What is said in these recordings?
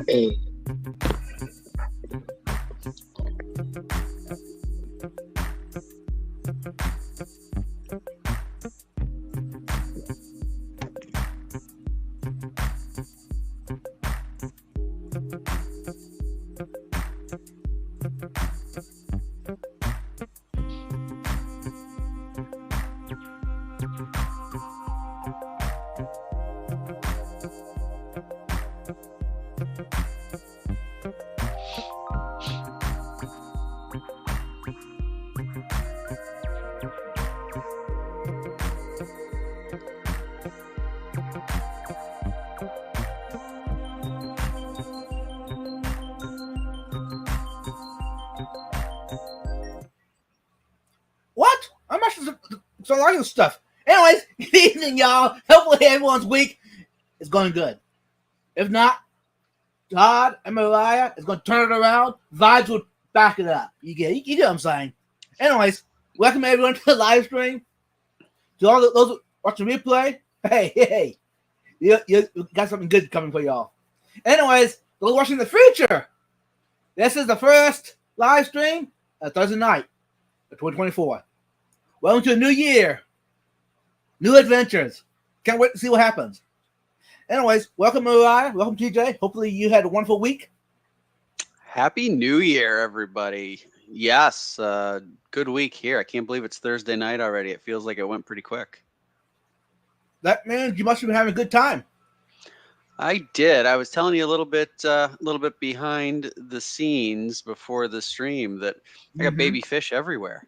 Hey. What? I'm actually some liking stuff. Anyways, good evening, y'all. Hopefully everyone's week is going good. If not, Todd and Mariah is going to turn it around. Vibes will back it up. You get what I'm saying. Anyways, welcome everyone to the live stream. To all those watching replay, hey, you got something good coming for y'all. Anyways, those watching the future, this is the first live stream Thursday night of 2024. Welcome to a new year, new adventures. Can't wait to see what happens. Anyways, welcome Mariah, welcome TJ. Hopefully you had a wonderful week. Happy New Year, everybody. Yes, good week here. I can't believe it's Thursday night already. It feels like it went pretty quick. That means you must have been having a good time. I did. I was telling you a little bit behind the scenes before the stream that I got baby fish everywhere.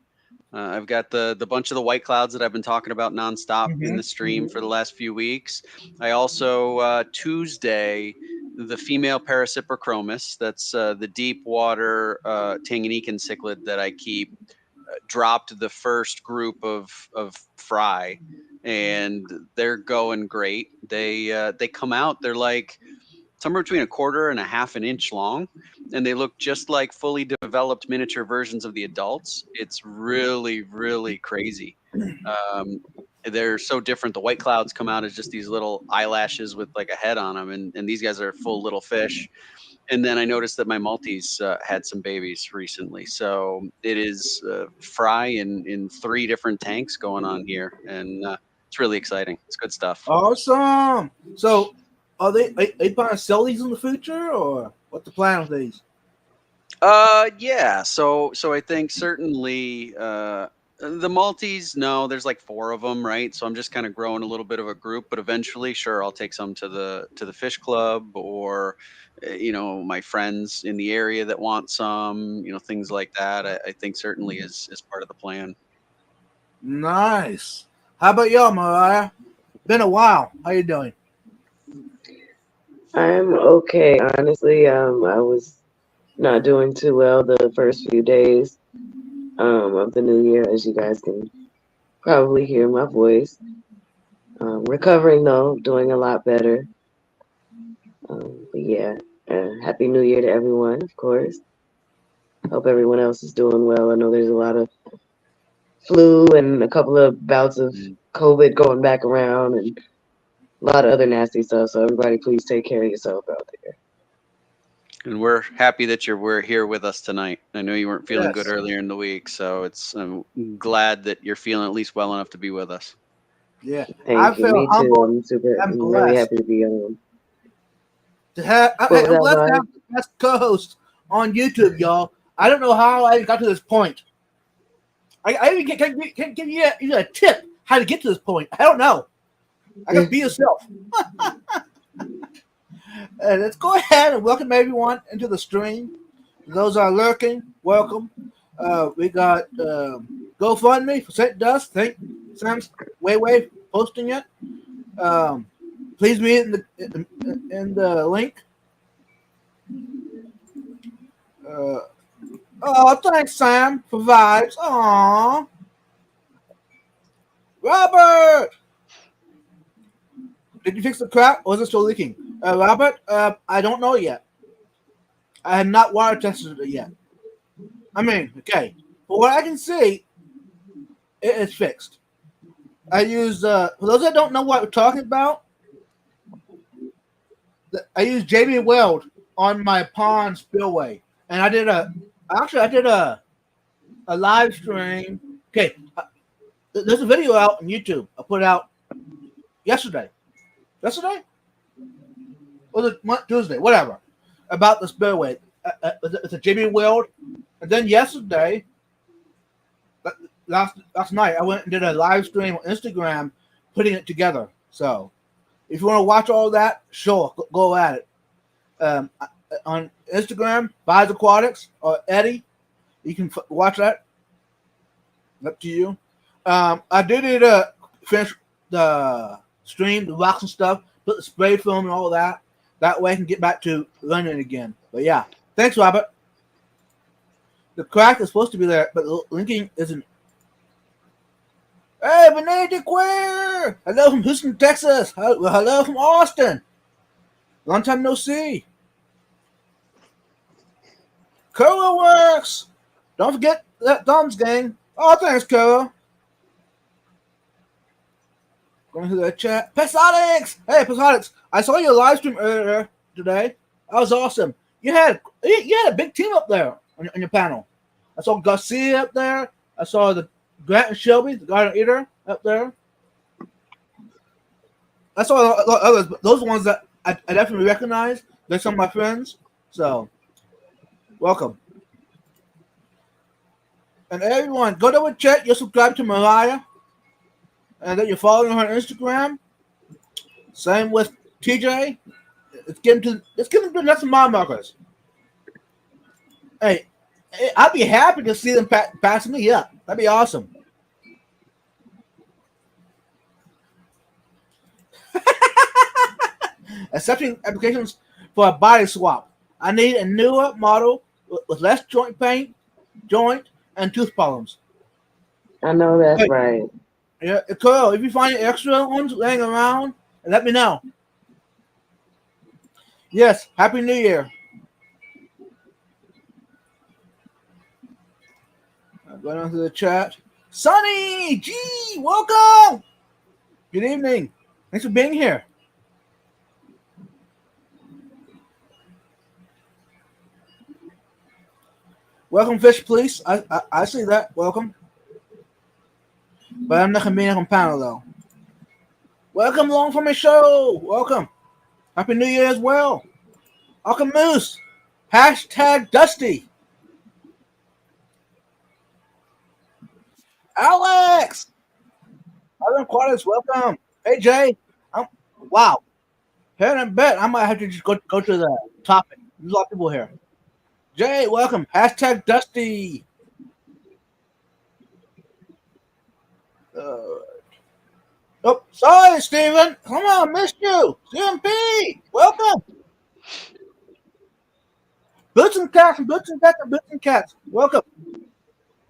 I've got the bunch of the white clouds that I've been talking about nonstop in the stream for the last few weeks. I also Tuesday, the female Paracyprochromis, that's the deep water Tanganyikan cichlid that I keep, dropped the first group of fry, and they're going great. They come out. They're like somewhere between a quarter and a half an inch long, and they look just like fully developed miniature versions of the adults. It's really, really crazy. They're so different. The white clouds come out as just these little eyelashes with like a head on them, and these guys are full little fish. And then I noticed that my Maltese had some babies recently. So it is fry in 3 different tanks going on here, and it's really exciting. It's good stuff. Awesome. So are they planning to sell these in the future, or what's the plan with these? Yeah. So I think certainly the Maltese, no, there's like 4 of them, right? So I'm just kind of growing a little bit of a group, but eventually, sure, I'll take some to the fish club, or my friends in the area that want some, things like that. I think certainly is part of the plan. Nice. How about y'all, Mariah? Been a while. How you doing? I'm okay. Honestly, I was not doing too well the first few days of the new year, as you guys can probably hear my voice. Recovering though, doing a lot better. But yeah, happy new year to everyone, of course. Hope everyone else is doing well. I know there's a lot of flu and a couple of bouts of COVID going back around, and a lot of other nasty stuff. So everybody, please take care of yourself out there. And we're happy that we're here with us tonight. I know you weren't feeling Yes. good earlier in the week, so I'm glad that you're feeling at least well enough to be with us. Yeah. Thank you. feel Me humbled. too. I'm really blessed happy to be on. to have. I'm What was that, blessed to Ryan? have the best co-host on YouTube, y'all. I don't know how I got to this point. I even can't give you a tip how to get to this point. I don't know. I gotta be yourself. Let's go ahead and welcome everyone into the stream. Those are lurking, welcome. We got GoFundMe for St. Dust. Thank Sam's Way posting it. Please be in the link. Thanks, Sam, for vibes. Aww. Robert! Did you fix the crap, or is it still leaking? Robert, I don't know yet. I have not water tested it yet. I mean, okay. But what I can see, it is fixed. I use, for those that don't know what we're talking about, I use Jamie Weld on my pond spillway, and I did a live stream. Okay, there's a video out on YouTube. I put out yesterday. Yesterday? Was it Tuesday? Whatever. About the spillway. It's a Jimmy Weld. And then yesterday, last night, I went and did a live stream on Instagram, putting it together. So, if you want to watch all that, sure, go at it. On Instagram, Vibes Aquatics or Eddie, you can watch that. Up to you. I did finish the stream, the rocks and stuff, put the spray film and all that. That way I can get back to running again. But yeah, thanks, Robert. The crack is supposed to be there, but the linking isn't. Hey, Benedict Queer! Hello from Houston, Texas. Hello from Austin. Long time no see. Kuro Works. Don't forget that thumbs gang. Oh, thanks, Kuro. Going to the chat. Pesodics! Hey, Pesodics. I saw your live stream earlier today. That was awesome. You had a big team up there on your panel. I saw Garcia up there. I saw the Grant and Shelby, the Garden Eater, up there. I saw a lot of others, but those are ones that I definitely recognize. They're some of my friends. So, welcome. And everyone, go double check. You're subscribed to Mariah. And that you're following her on Instagram. Same with TJ. It's getting to the next mile markers. Hey, I'd be happy to see them pass me up. That'd be awesome. Accepting applications for a body swap. I need a newer model with less joint pain, and tooth problems. I know that's right. Yeah, Cool. If you find extra ones laying around, let me know. Yes, Happy New Year. I'm going on to the chat. Sonny G, welcome. Good evening. Thanks for being here. Welcome, Fish Police. I see that. Welcome. But I'm not going to be on panel, though. Welcome along for my show. Welcome. Happy New Year as well. Welcome, Moose. Hashtag Dusty. Alex. Other Aquatics, welcome. Hey, Jay. Wow. Here in a bit, I might have to just go to the topic. There's a lot of people here. Jay, welcome. Hashtag Dusty. Oh, sorry, Steven. Come on, missed you. CMP, welcome. Boots and Cats, welcome.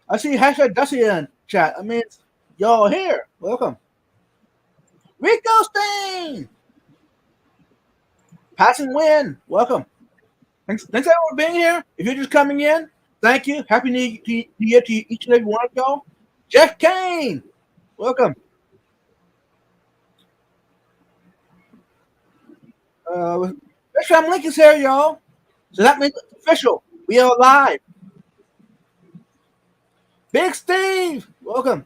I see hashtag Dusty in chat. I mean, y'all here. Welcome. Rico Stain. Passing Win, welcome. Thanks everyone for being here. If you're just coming in, thank you. Happy New Year to each and every one of y'all. Jeff Kane, welcome. Fishram Link is here, y'all. So that means it's official. We are live. Big Steve, welcome.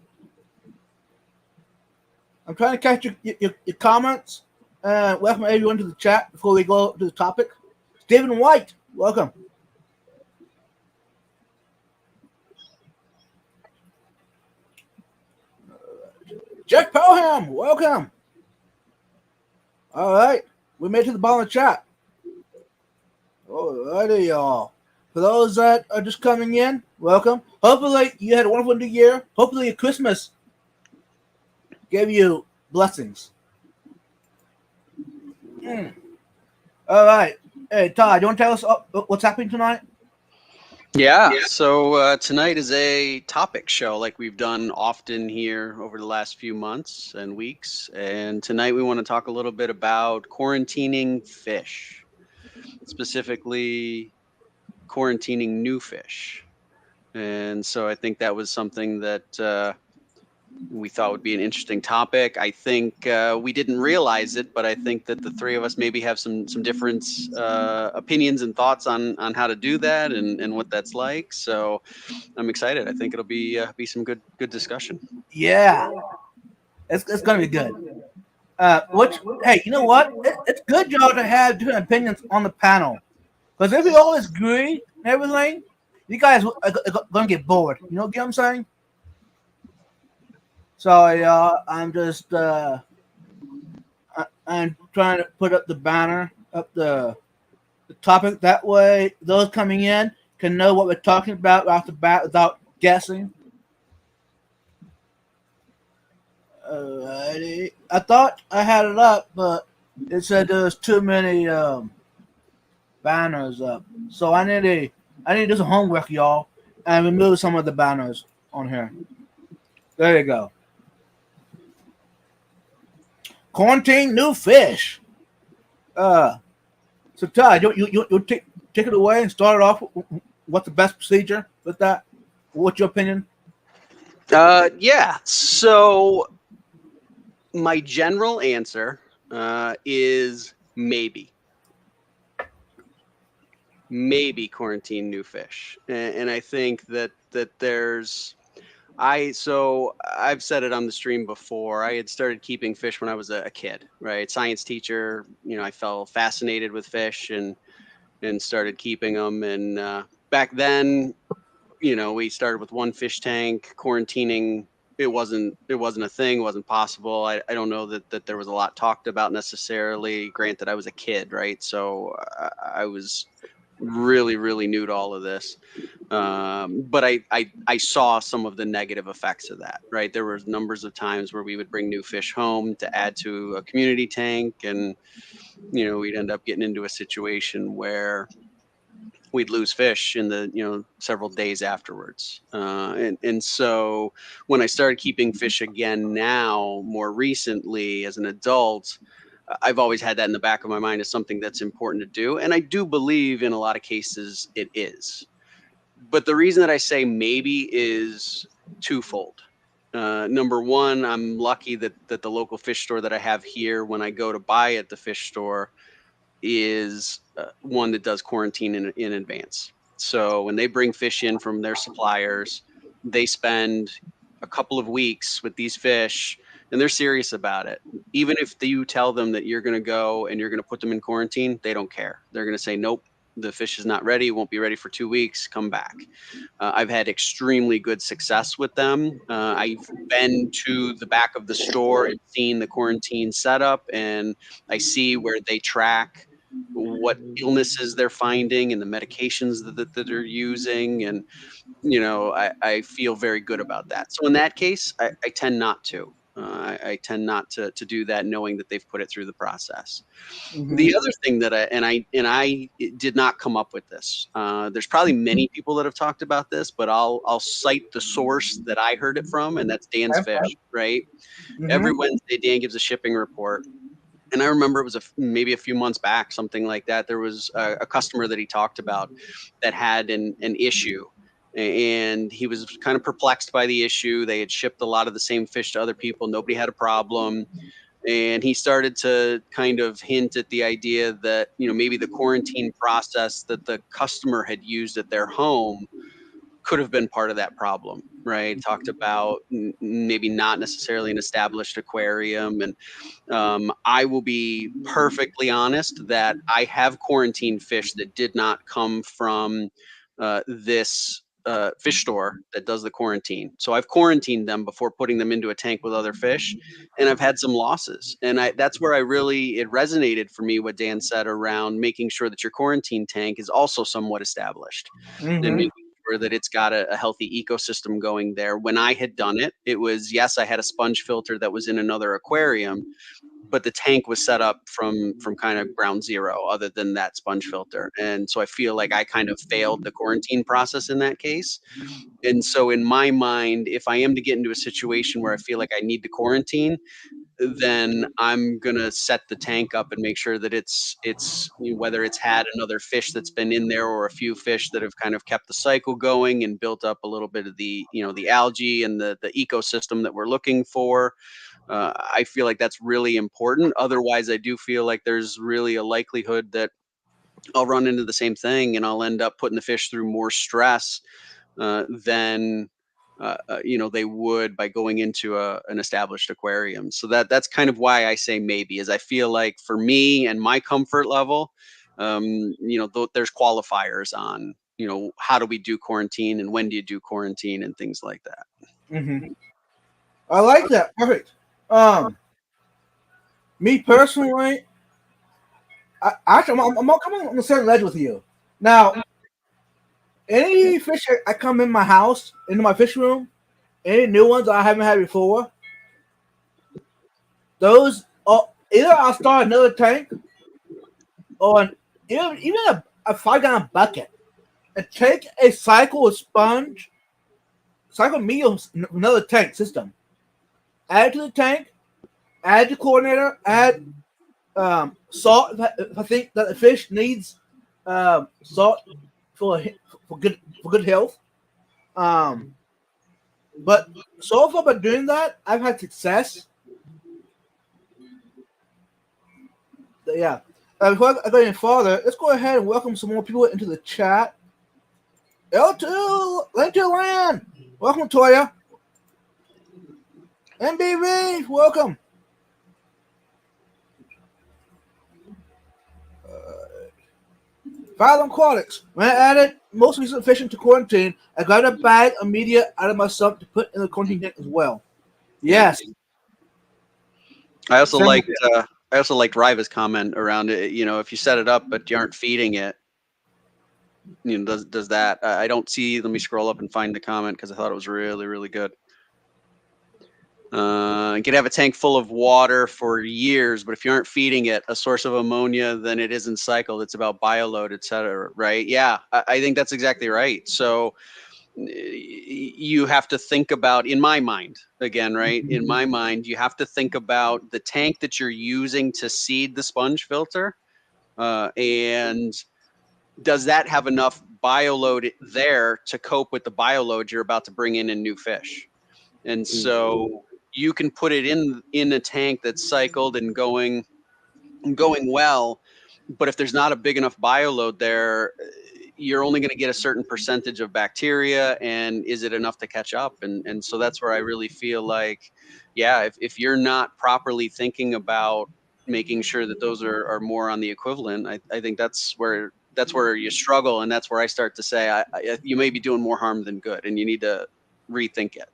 I'm trying to catch your comments. Welcome everyone to the chat before we go to the topic. Stephen White, welcome. Jeff Pelham, welcome. All right. We made it to the bottom of the chat. Alrighty, y'all. For those that are just coming in, welcome. Hopefully you had a wonderful new year. Hopefully your Christmas gave you blessings. All right. Hey, Todd, you want to tell us what's happening tonight? Yeah. So tonight is a topic show like we've done often here over the last few months and weeks. And tonight we want to talk a little bit about quarantining fish, specifically quarantining new fish. And so I think that was something that we thought would be an interesting topic. I think we didn't realize it, but I think that the three of us maybe have some different opinions and thoughts on how to do that and what that's like. So I'm excited. I think it'll be some good discussion. Yeah, it's gonna be good. Which, hey, you know what? It's good, y'all, to have different opinions on the panel. Because if we all agree and everything, you guys are gonna get bored. You know what I'm saying? So, I'm just I'm trying to put up the banner, up the topic. That way, those coming in can know what we're talking about off the bat without guessing. Alrighty. I thought I had it up, but it said there's too many banners up. So I need to do some homework, y'all, and remove some of the banners on here. There you go. Quarantine new fish. So Todd, you take it away and start it off. What's the best procedure with that? What's your opinion? Yeah. So my general answer is maybe quarantine new fish, and I think that there's I've said it on the stream before. I had started keeping fish when I was a kid, right? Science teacher, I fell fascinated with fish and started keeping them. And back then, we started with one fish tank. Quarantining, it wasn't a thing. It wasn't possible. I don't know that there was a lot talked about necessarily. Granted, I was a kid, right? So I was really new to all of this. But I saw some of the negative effects of that, right? There was numbers of times where we would bring new fish home to add to a community tank, and we'd end up getting into a situation where we'd lose fish in the several days afterwards. And so when I started keeping fish again now, more recently as an adult, I've always had that in the back of my mind as something that's important to do. And I do believe in a lot of cases it is. But the reason that I say maybe is twofold. Number one, I'm lucky that the local fish store that I have here, when I go to buy at the fish store, is one that does quarantine in advance. So when they bring fish in from their suppliers, they spend a couple of weeks with these fish, and they're serious about it. Even if you tell them that you're going to go and you're going to put them in quarantine, they don't care. They're going to say, nope, the fish is not ready, won't be ready for 2 weeks, come back. I've had extremely good success with them. I've been to the back of the store and seen the quarantine setup, and I see where they track what illnesses they're finding and the medications that they're using. And, I feel very good about that. So in that case, I tend not to. I tend not to do that, knowing that they've put it through the process. Mm-hmm. The other thing that I did not come up with this. There's probably many people that have talked about this, but I'll cite the source that I heard it from, and that's Dan's Fish. Right? Mm-hmm. Every Wednesday, Dan gives a shipping report. And I remember it was maybe a few months back, something like that. There was a customer that he talked about that had an issue, and he was kind of perplexed by the issue. They had shipped a lot of the same fish to other people. Nobody had a problem. And he started to kind of hint at the idea that, maybe the quarantine process that the customer had used at their home could have been part of that problem, right? Talked about maybe not necessarily an established aquarium. And I will be perfectly honest that I have quarantined fish that did not come from this fish store that does the quarantine. So I've quarantined them before putting them into a tank with other fish, and I've had some losses. And that's where it resonated for me what Dan said around making sure that your quarantine tank is also somewhat established, Mm-hmm. and making sure that it's got a healthy ecosystem going there. When I had done it, it was, yes, I had a sponge filter that was in another aquarium, but the tank was set up from kind of ground zero other than that sponge filter. And so I feel like I kind of failed the quarantine process in that case. And so in my mind, if I am to get into a situation where I feel like I need to quarantine, then I'm gonna set the tank up and make sure that it's whether it's had another fish that's been in there or a few fish that have kind of kept the cycle going and built up a little bit of the the algae and the ecosystem that we're looking for. I feel like that's really important. Otherwise, I do feel like there's really a likelihood that I'll run into the same thing and I'll end up putting the fish through more stress than they would by going into an established aquarium. So that's kind of why I say maybe, is I feel like for me and my comfort level, there's qualifiers on how do we do quarantine and when do you do quarantine and things like that. Mm-hmm. I like that. Perfect. Me personally, I'm on the same ledge with you. Now, any fish I come in my house, into my fish room, any new ones I haven't had before, those are either I'll start another tank or even a 5-gallon bucket and take a cycle of sponge, cycle meal, another tank system. Add it to the tank, add the coordinator, add salt if I think that the fish needs salt for good health. But so far by doing that, I've had success. Yeah. Before I go any farther, let's go ahead and welcome some more people into the chat. L2 Link to Land, welcome Toya. MBV, welcome. Fathom Aquatics. When I added most recent fishing to quarantine, I got a bag of media out of my sump to put in the quarantine tank as well. Yes. I also liked Riva's comment around it. If you set it up but you aren't feeding it, does that? I don't see. Let me scroll up and find the comment because I thought it was really, really good. You can have a tank full of water for years, but if you aren't feeding it a source of ammonia, then it isn't cycled. It's about bioload, etc. Right? Yeah, I think that's exactly right. So you have to think about, in my mind, again, right? In my mind, you have to think about the tank that you're using to seed the sponge filter, and does that have enough bioload there to cope with the bioload you're about to bring in new fish? And so you can put it in a tank that's cycled and going well, but if there's not a big enough bioload there, you're only going to get a certain percentage of bacteria, and is it enough to catch up? And so that's where I really feel like, yeah, if you're not properly thinking about making sure that those are more on the equivalent, I think that's where you struggle, and that's where I start to say you may be doing more harm than good, and you need to rethink it.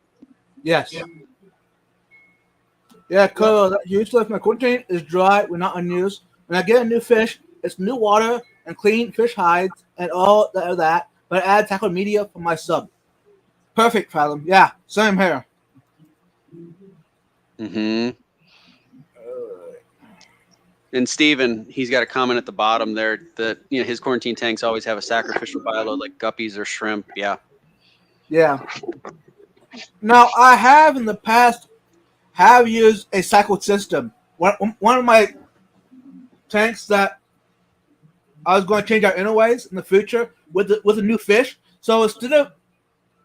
Yes. Yeah, because usually if my quarantine is dry, we're not unused. When I get a new fish, it's new water and clean fish hides and all that. But I add tackle media for my sub. Perfect, Fathom. Yeah, same here. Mm-hmm. And Steven, he's got a comment at the bottom there that his quarantine tanks always have a sacrificial bioload like guppies or shrimp. Yeah. Yeah. Now I have in the past used a cycled system. One of my tanks that I was going to change out anyways in the future with a new fish. So instead of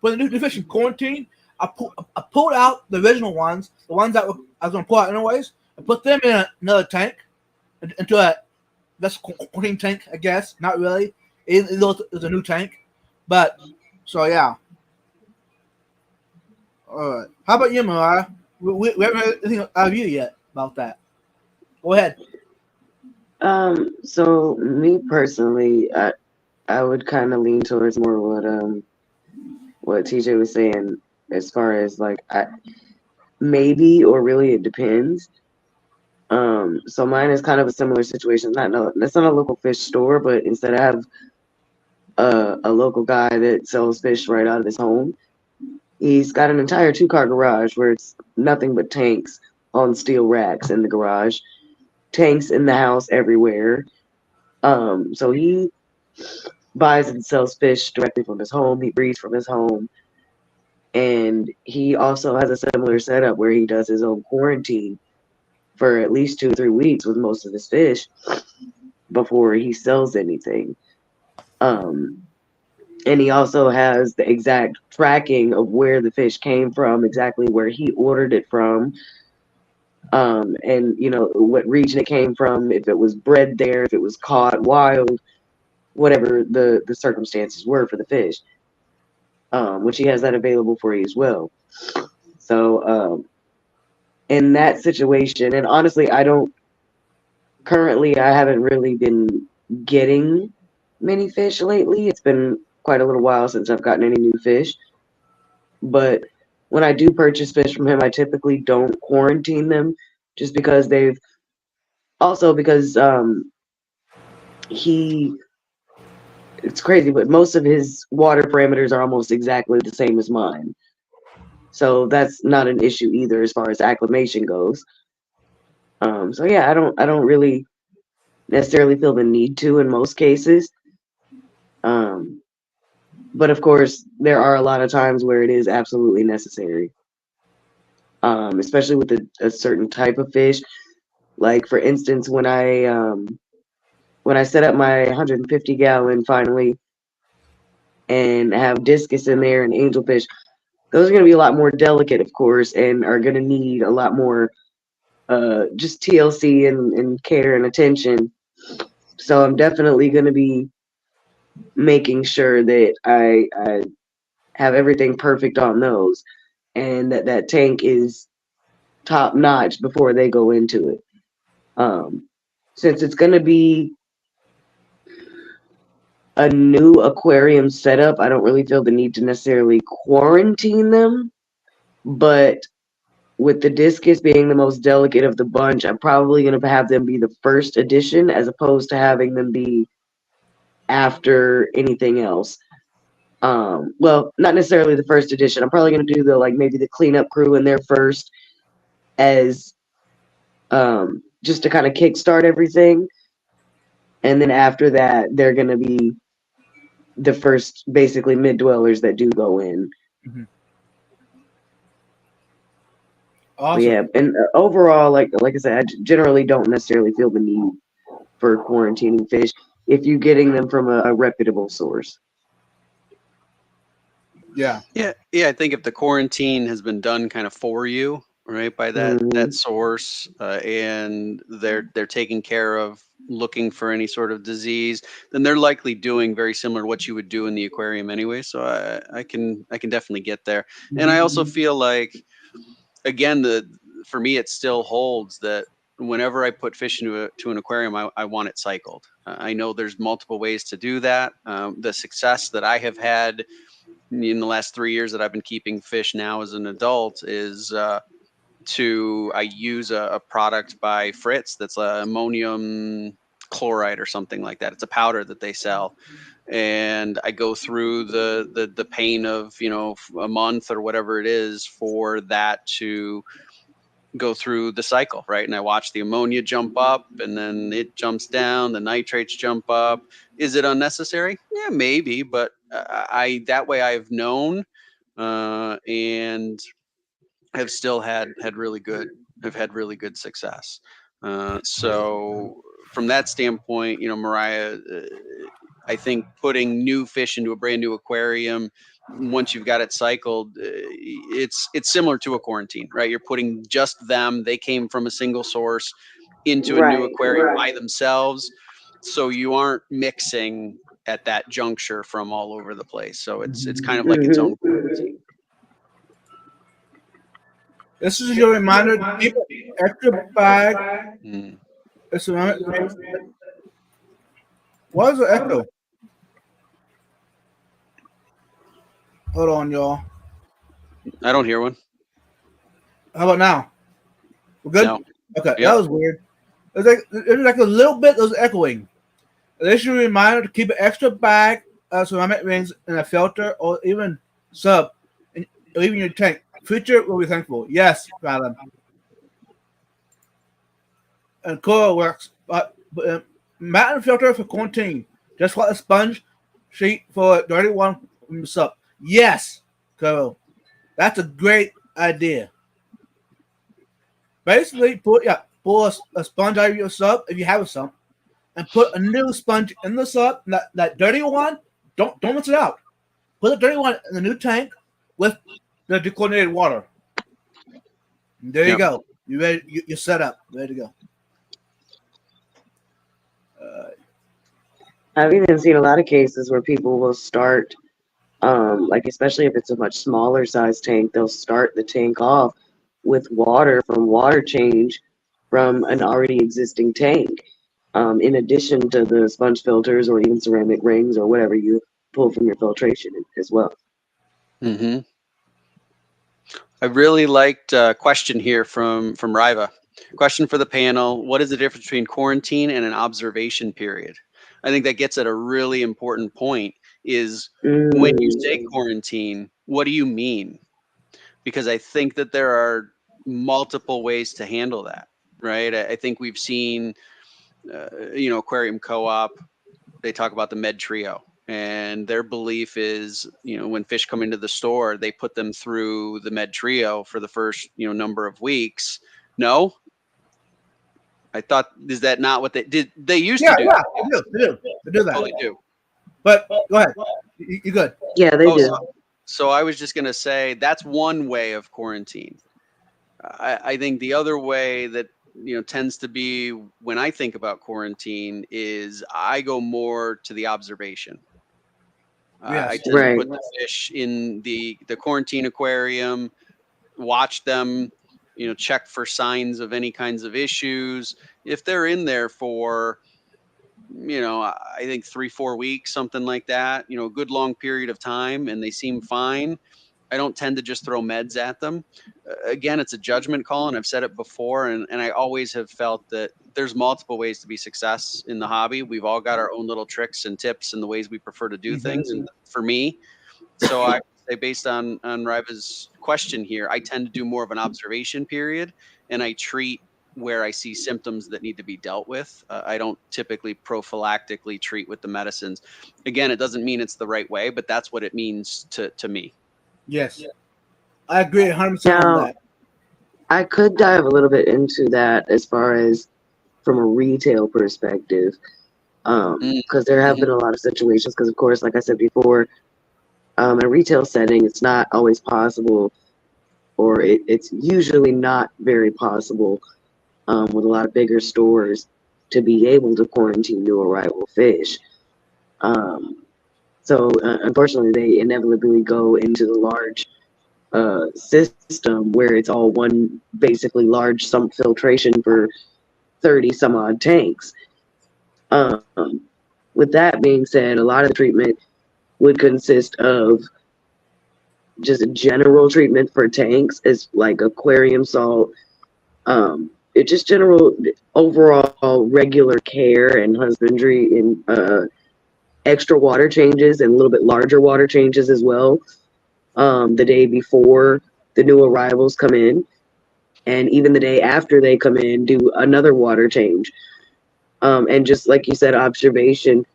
putting new fish in quarantine, I pulled out the original ones, the ones that I was going to pull out anyways, and put them in another tank, into a quarantine tank, I guess. Not really. It was a new tank, but so yeah. All right. How about you, Mariah? We haven't heard anything out of you yet about that. Go ahead. So me personally, I would kind of lean towards more what TJ was saying, as far as like maybe, or really it depends. So mine is kind of a similar situation. It's not a local fish store, but instead I have a local guy that sells fish right out of his home. He's got an entire 2-car garage where it's nothing but tanks on steel racks in the garage, tanks in the house everywhere. So he buys and sells fish directly from his home. He breeds from his home. And he also has a similar setup where he does his own quarantine for at least 2 or 3 weeks with most of his fish before he sells anything. And he also has the exact tracking of where the fish came from, exactly where he ordered it from, and what region it came from, if it was bred there, if it was caught wild, whatever the circumstances were for the fish, which he has that available for you as well. So in that situation, and honestly, I haven't really been getting many fish lately. It's been quite a little while since I've gotten any new fish. But when I do purchase fish from him, I typically don't quarantine them, just because it's crazy, but most of his water parameters are almost exactly the same as mine. So that's not an issue either as far as acclimation goes. So yeah, I don't really necessarily feel the need to in most cases. But of course, there are a lot of times where it is absolutely necessary. Especially with a certain type of fish. Like for instance, when I set up my 150 gallon finally and have discus in there and angelfish, those are going to be a lot more delicate, of course, and are going to need a lot more just TLC and care and attention. So I'm definitely going to be making sure that I have everything perfect on those, and that tank is top notch before they go into it. Since it's going to be a new aquarium setup, I don't really feel the need to necessarily quarantine them. But with the discus being the most delicate of the bunch, I'm probably going to have them be the first edition as opposed to having them be after anything else. Well, not necessarily the first edition. I'm probably going to do maybe the cleanup crew in there first, as just to kind of kickstart everything. And then after that, they're going to be the first basically mid dwellers that do go in. Mm-hmm. Awesome. Yeah, and overall, like I said, I generally don't necessarily feel the need for quarantining fish if you're getting them from a reputable source. Yeah. I think if the quarantine has been done kind of for you, right, by that source, and they're taking care of looking for any sort of disease, then they're likely doing very similar to what you would do in the aquarium anyway. So I can definitely get there. And I also feel like, again, for me, it still holds that whenever I put fish into an aquarium, I want it cycled. I know there's multiple ways to do that. The success that I have had in the last 3 years that I've been keeping fish now as an adult is I use a product by Fritz that's ammonium chloride or something like that. It's a powder that they sell. And I go through the pain of, a month or whatever it is for that to go through the cycle, right? And I watch the ammonia jump up and then it jumps down, the nitrates jump up. Is it unnecessary? Yeah, maybe, but that way I've known and have still had really good success. So from that standpoint, Mariah, I think putting new fish into a brand new aquarium, once you've got it cycled, it's similar to a quarantine, right? You're putting just them. They came from a single source into a new aquarium by themselves. So you aren't mixing at that juncture from all over the place. So it's kind of like its own quarantine. This is your reminder to keep an extra bag. What is the echo? Hold on, y'all. I don't hear one. How about now? We're good? No. Okay, Yep. That was weird. It was like a little bit that was echoing. This is a reminder to keep an extra bag of ceramic rings in a filter or even sub, or even your tank. Future will be thankful. Yes, Adam. And coral works, but mat and filter for quarantine. Just what a sponge sheet for a dirty one from the sub. Yes, Coral. That's a great idea. Basically, pull a sponge out of your sub if you have a sump, and put a new sponge in the sub. That dirty one, don't rinse it out. Put the dirty one in the new tank with the dechlorinated water. And there you go. You ready? You're set up. Ready to go. I've even seen a lot of cases where people will start, like especially if it's a much smaller size tank, they'll start the tank off with water from water change from an already existing tank, in addition to the sponge filters or even ceramic rings or whatever you pull from your filtration as well. Mm-hmm. I really liked a question here from Riva. Question for the panel: what is the difference between quarantine and an observation period? I think that gets at a really important point. Is when you say quarantine, what do you mean? Because I think that there are multiple ways to handle that, right? I think we've seen, Aquarium Co-op, they talk about the Med Trio, and their belief is, when fish come into the store, they put them through the Med Trio for the first, number of weeks. No? I thought, is that not what they did? They used to do. Yeah, they do that. Oh, they do. But go ahead. You good? Yeah, they do. So I was just going to say that's one way of quarantine. I think the other way that tends to be when I think about quarantine is I go more to the observation. Yes. I tend to put the fish in the quarantine aquarium, watch them, check for signs of any kinds of issues. If they're in there for, I think 3-4 weeks, something like that, a good long period of time, and they seem fine, I don't tend to just throw meds at them. Again, it's a judgment call, and I've said it before, and I always have felt that there's multiple ways to be success in the hobby. We've all got our own little tricks and tips and the ways we prefer to do things. And for me, so I say, based on Riva's question here, I tend to do more of an observation period, and I treat where I see symptoms that need to be dealt with. I don't typically prophylactically treat with the medicines. Again, it doesn't mean it's the right way, but that's what it means to me. Yes. I agree 100% on that. I could dive a little bit into that as far as from a retail perspective, because there have been a lot of situations, because of course, like I said before, in a retail setting, it's not always possible, or it's usually not very possible with a lot of bigger stores to be able to quarantine new arrival fish. So unfortunately, they inevitably go into the large system where it's all one basically large sump filtration for 30 some odd tanks. With that being said, a lot of the treatment would consist of just a general treatment for tanks, as like aquarium salt, it just general overall regular care and husbandry in extra water changes and a little bit larger water changes as well. The day before the new arrivals come in, and even the day after they come in, do another water change. And just like you said, observation.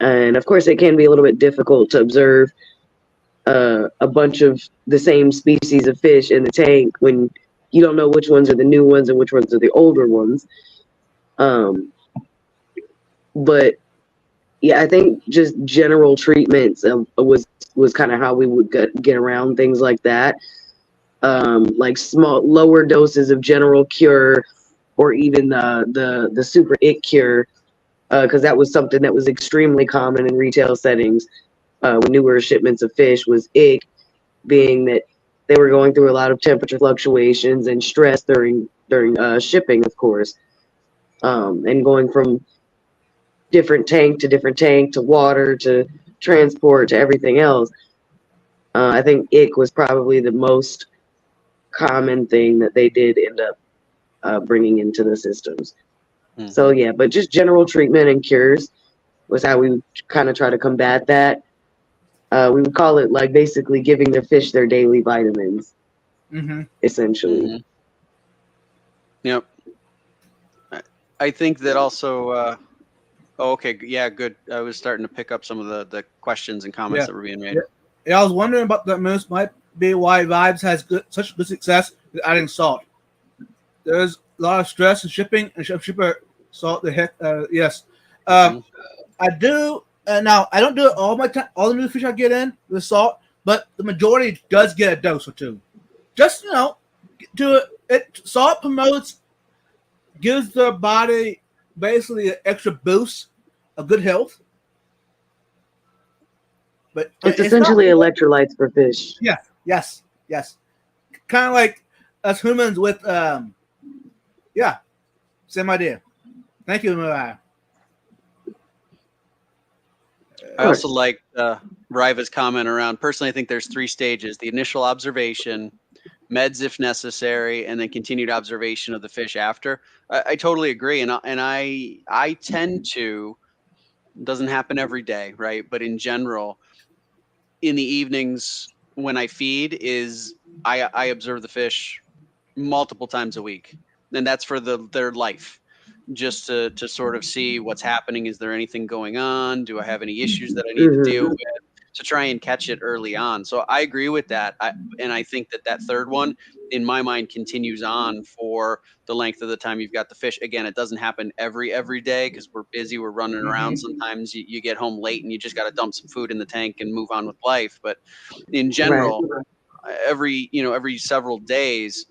And of course, it can be a little bit difficult to observe a bunch of the same species of fish in the tank when you don't know which ones are the new ones and which ones are the older ones. But yeah, I think just general treatments was kind of how we would get around things like that. Like lower doses of general cure, or even the super ick cure, because that was something that was extremely common in retail settings with newer shipments of fish, was ick, being that they were going through a lot of temperature fluctuations and stress during shipping, of course, and going from different tank to water to transport to everything else. I think ick was probably the most common thing that they did end up bringing into the systems. Mm-hmm. So yeah, but just general treatment and cures was how we kind of try to combat that. We would call it like basically giving the fish their daily vitamins, essentially. Mm-hmm. Yep. I think that also. Okay. Yeah. Good. I was starting to pick up some of the questions and comments that were being made. Yeah, I was wondering about that. Most might be why Vibes has such good success with adding salt. There's lot of stress and shipping and shipper salt the heck. Yes, Mhm. I do. Now I don't do it all my time. All the new fish I get in with salt, but the majority does get a dose or two. Just to it. Salt promotes, gives the body basically an extra boost of good health. But It's it's not. essentially electrolytes for fish. Yes. Kind of like us humans with yeah, same idea. Thank you, Mariah. I also like Riva's comment around. Personally, I think there's 3 stages: the initial observation, meds if necessary, and then continued observation of the fish after. I totally agree, and I tend to. Doesn't happen every day, right? But in general, in the evenings when I feed, is I observe the fish multiple times a week, and that's for their life, just to sort of see what's happening. Is there anything going on? Do I have any issues that I need to deal Hmm. with? To try and catch it early on. So I agree with that. And I think that third one, in my mind, continues on for the length of the time you've got the fish. Again, it doesn't happen every day because we're busy, we're running around. Mm-hmm. Sometimes you get home late and you just got to dump some food in the tank and move on with life. But in Right. general, every several days,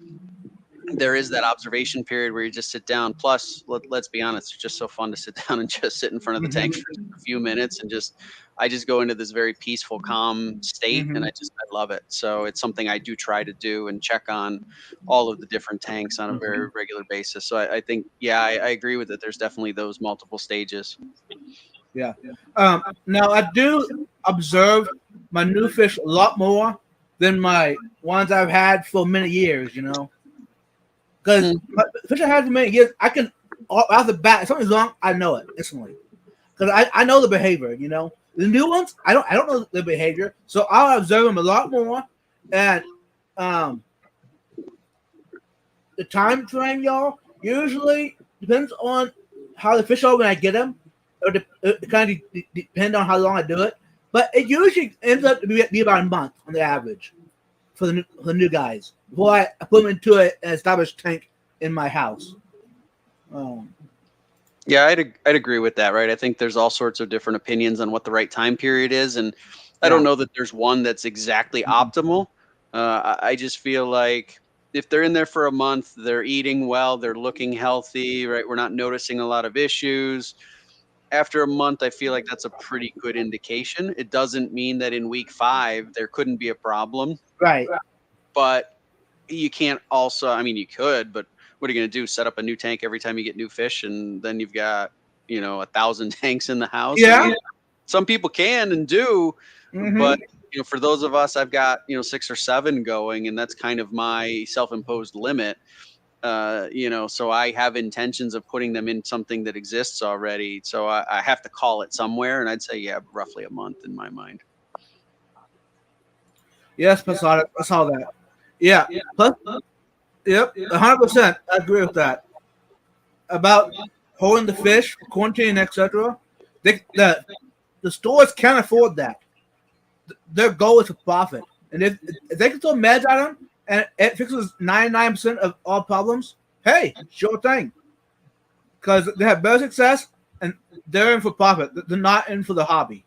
there is that observation period where you just sit down. Plus, let's be honest, it's just so fun to sit down and just sit in front of the tank Mm-hmm. for a few minutes and I just go into this very peaceful, calm state, and Mm-hmm. I love it. So it's something I do try to do and check on all of the different tanks on a Mm-hmm. very regular basis. So I think, yeah, I agree with it. There's definitely those multiple stages. Yeah. Now I do observe my new fish a lot more than my ones I've had for many years. Because Hmm. fish I had for many years, I can off the bat if something's wrong, I know it instantly. Because I know the behavior. The new ones, I don't know the behavior, so I'll observe them a lot more, and um, the time frame, y'all, usually depends on how the fish are when I get them. It kind of depend on how long I do it, but it usually ends up to be about a month on the average for the new guys before I put them into an established tank in my house. Um, Yeah, I'd agree with that, right? I think there's all sorts of different opinions on what the right time period is, and I don't yeah. know that there's one that's exactly optimal. I just feel like if they're in there for a month, they're eating well, they're looking healthy, right? We're not noticing a lot of issues. After a month, I feel like that's a pretty good indication. It doesn't mean that in week 5 there couldn't be a problem, Right. but you can't also, I mean, you could, but what are you going to do? Set up a new tank every time you get new fish, and then you've got 1,000 tanks in the house. I Yeah. mean, some people can and do, Mm-hmm. but for those of us, I've got 6 or 7 going, and that's kind of my self-imposed limit. So I have intentions of putting them in something that exists already. So I have to call it somewhere, and I'd say, yeah, roughly a month in my mind. Yes, I saw that. Yeah. Plus, yep, 100%. I agree with that. About holding the fish, quarantine, etc. The stores can't afford that. Their goal is to profit, and if they can throw meds at them and it fixes 99% of all problems, hey, sure thing. Because they have better success and they're in for profit. They're not in for the hobby.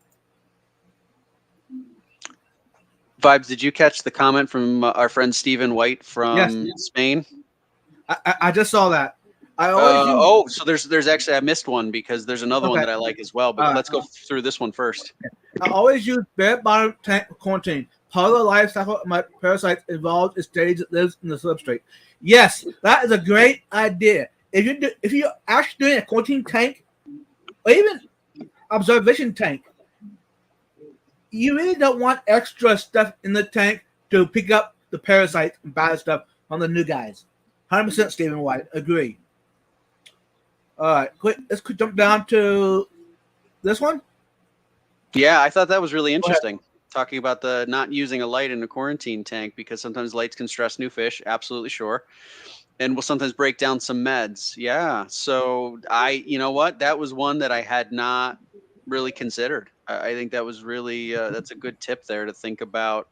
Vibes, did you catch the comment from our friend Stephen White Yes, from Spain? I just saw that. I always use So there's actually, I missed one because there's another one okay. that I like as well. But let's go through this one first. I always use bare bottom tank quarantine. Part of the life cycle of my parasite involves a stage that lives in the substrate. Yes, that is a great idea. If you're actually doing a quarantine tank or even observation tank, you really don't want extra stuff in the tank to pick up the parasites and bad stuff on the new guys. 100% Stephen White, agree. All right, let's jump down to this one. Yeah, I thought that was really interesting. Talking about the not using a light in a quarantine tank because sometimes lights can stress new fish. Absolutely sure. And will sometimes break down some meds. Yeah. So you know what? That was one that I had not really considered. I think that was really, that's a good tip there to think about,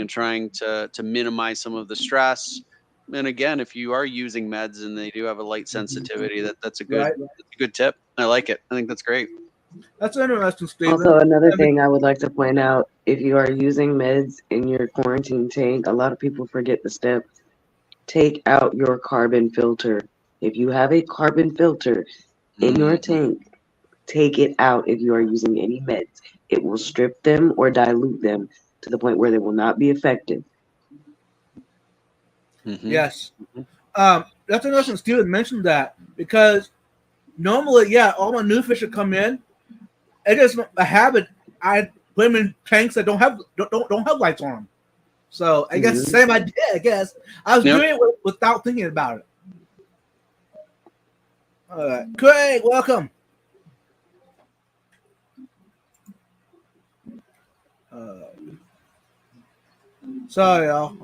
trying to minimize some of the stress. And again, if you are using meds and they do have a light sensitivity, that's a good Right. that's a good tip. I like it. I think that's great. That's interesting, Stephen. Also, another thing I would like to point out, if you are using meds in your quarantine tank, a lot of people forget the step. Take out your carbon filter. If you have a carbon filter in your tank, take it out if you are using any meds. It will strip them or dilute them to the point where they will not be effective. Yes. That's interesting. Steven mentioned that because normally, all my new fish that come in, it is a habit. I put them in tanks that don't have lights on them. So I guess same idea. I guess I was doing it without thinking about it. All right, Craig, welcome. Sorry, y'all.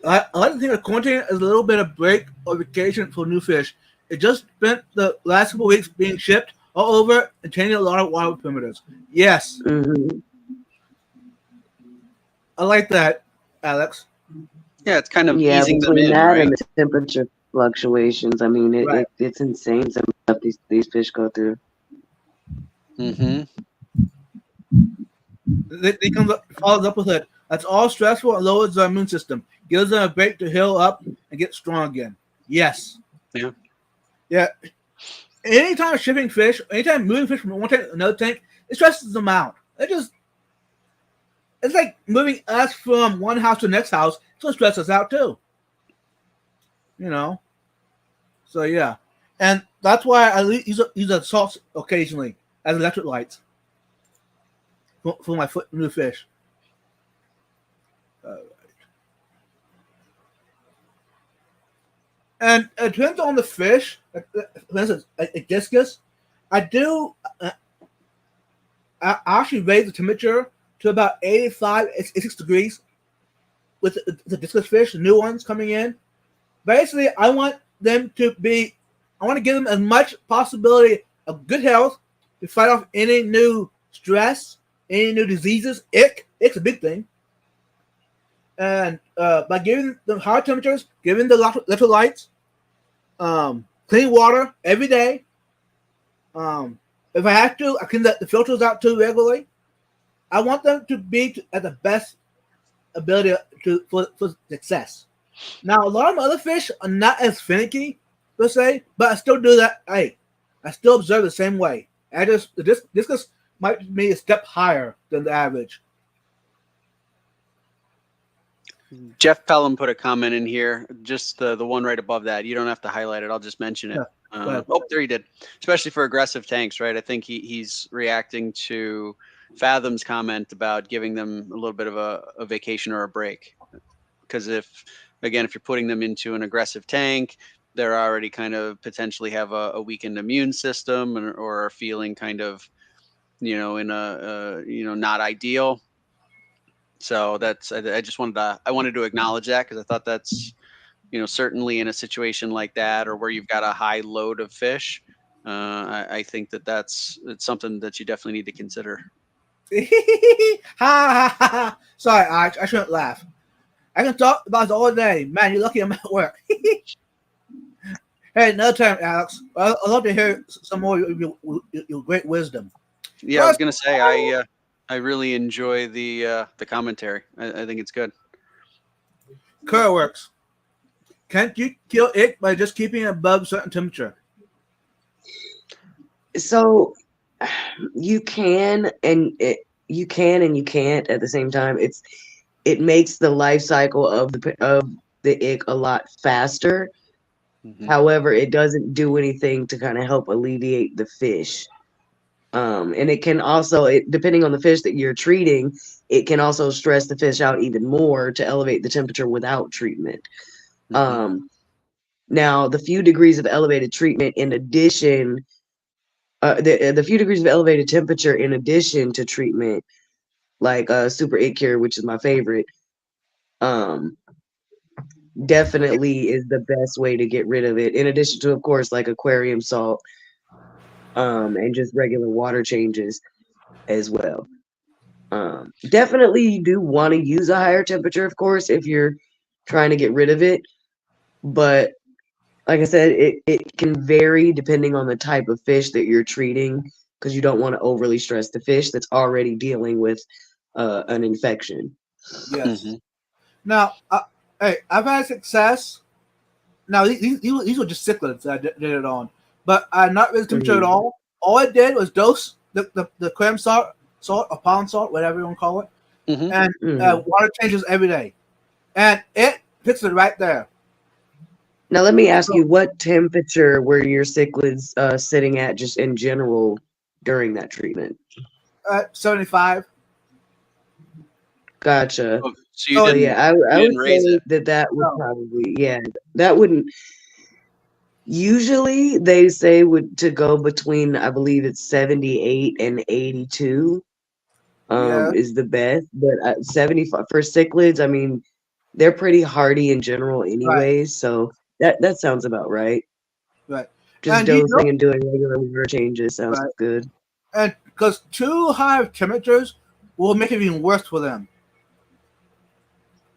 I like to think of quarantine as a little bit of break or vacation for new fish. It just spent the last couple of weeks being shipped all over and changing a lot of wild perimeters. Yes. I like that, Alex. Yeah, it's kind of easing them between in, that right? and the temperature fluctuations. I mean, it's insane some stuff these fish go through. They follows up with it. That's all stressful and lowers their immune system. Gives them a break to heal up and get strong again. Yes. Yeah. Anytime shipping fish, anytime moving fish from one tank to another tank, it stresses them out. It's like moving us from one house to the next house. It's gonna stress us out too. You know. So yeah, and that's why I use the salts occasionally as electric lights for my new fish. And it depends on the fish. For instance, a discus, I actually raise the temperature to about 85, 86 degrees with the discus fish, the new ones coming in. Basically, I want to give them as much possibility of good health to fight off any new stress, any new diseases. Ick's a big thing. And by giving them high temperatures, giving the electrolytes, clean water every day. If I have to, I clean the filters out too regularly. I want them to be at the best ability for success. Now, a lot of my other fish are not as finicky, per se, but I still do that. I still observe the same way. This might be a step higher than the average. Jeff Pelham put a comment in here, just the one right above that. You don't have to highlight it. I'll just mention it. There he did. Especially for aggressive tanks, right? I think he's reacting to Fathom's comment about giving them a little bit of a vacation or a break. Because if you're putting them into an aggressive tank, they're already kind of potentially have a weakened immune system or are feeling kind of, in a not ideal. So I just wanted to acknowledge that because I thought that's, certainly in a situation like that or where you've got a high load of fish, I think it's something that you definitely need to consider. Sorry, I shouldn't laugh. I can talk about it all day. Man, you're lucky I'm at work. Hey, another time, Alex. I'd love to hear some more of your great wisdom. Yeah, I was going to say, I really enjoy the commentary. I think it's good. Curlworks. Can't you kill it by just keeping it above a certain temperature? So you can and you can't at the same time. It makes the life cycle of the ick a lot faster. However, it doesn't do anything to kind of help alleviate the fish. And it can also, depending on the fish that you're treating, it can also stress the fish out even more to elevate the temperature without treatment. Now, the few degrees of elevated treatment in addition, the few degrees of elevated temperature in addition to treatment, like Super Ick Cure, which is my favorite, definitely is the best way to get rid of it. In addition to, of course, like aquarium salt, and just regular water changes as well. Definitely, you do want to use a higher temperature, of course, if you're trying to get rid of it. But like I said, it can vary depending on the type of fish that you're treating because you don't want to overly stress the fish that's already dealing with an infection. Yes. Hmm. Now, hey, I've had success. Now these were just cichlids that I did it on, but I not raised temperature at Mhm. all. All I did was dose the clam salt or pond salt, whatever you want to call it, Hmm. and Mhm. water changes every day, and it fixes it right there. Now, let me ask So you, what temperature were your cichlids sitting at just in general during that treatment? 75. Gotcha. Oh, so you So So didn't yeah, I you would didn't raise say it. that would no, probably, yeah, that wouldn't. Usually they say would to go between, I believe it's 78 and 82 yeah, is the best, but 75 for cichlids, I mean, they're pretty hardy in general right, anyways, so that sounds about right. right, Just and you know, dosing and doing regular water changes sounds right, good. and because too high of temperatures will make it even worse for them.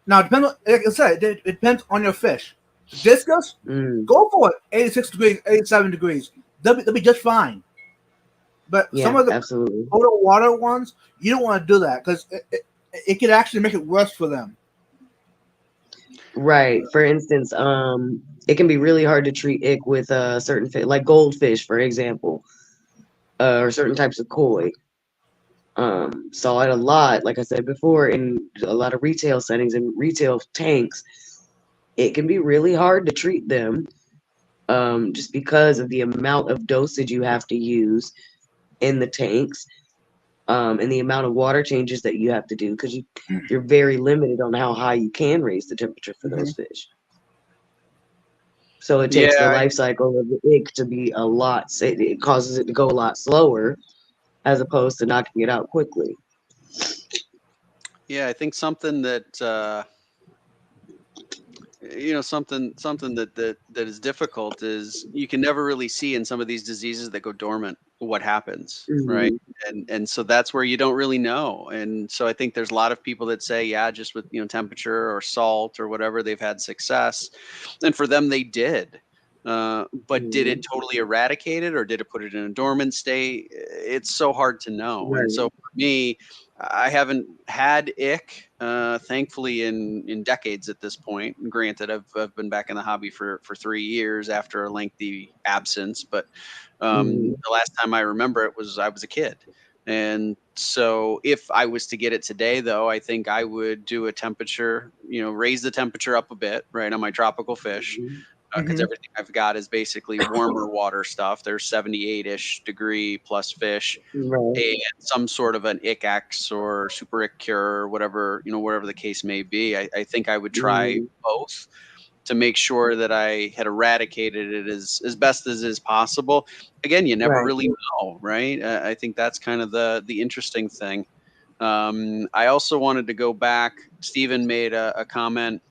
Now, depend on, like I said, it depends on your fish. Discus, Mm, go for it. 86 degrees, 87 degrees. They'll be just fine. But some yeah, of the absolutely. total water ones, you don't want to do that because it could actually make it worse for them. Right. For instance, it can be really hard to treat ick with certain fish, like goldfish, for example, or certain types of koi. Saw it a lot, like I said before, in a lot of retail settings and retail tanks. It can be really hard to treat them, just because of the amount of dosage you have to use in the tanks, and the amount of water changes that you have to do because you're very limited on how high you can raise the temperature for Hmm. those fish. So it takes the Yeah, life cycle of the egg to be a lot, it causes it to go a lot slower as opposed to knocking it out quickly. yeah. I think something that something that is difficult is you can never really see in some of these diseases that go dormant what happens, right? Mhm. And so that's where you don't really know. And so I think there's a lot of people that say, yeah, just with temperature or salt or whatever, they've had success, and for them they did. But did it Mhm. totally eradicate it or did it put it in a dormant state? It's so hard to know. And so Right. for me, I haven't had ick, thankfully, in decades at this point. And granted, I've been back in the hobby for 3 years after a lengthy absence, but Mhm. the last time I remember it was I was a kid. And so if I was to get it today, though, I think I would do a temperature, raise the temperature up a bit, right, on my tropical fish, Mhm. because Hmm. everything I've got is basically warmer water stuff. There's 78-ish degree plus fish Right. and some sort of an ICX or super IC cure or whatever, whatever the case may be. I think I would try Mhm. both to make sure that I had eradicated it as best as is possible. Again, you never Right. really know, right? I think that's kind of the interesting thing. I also wanted to go back. Stephen made a comment.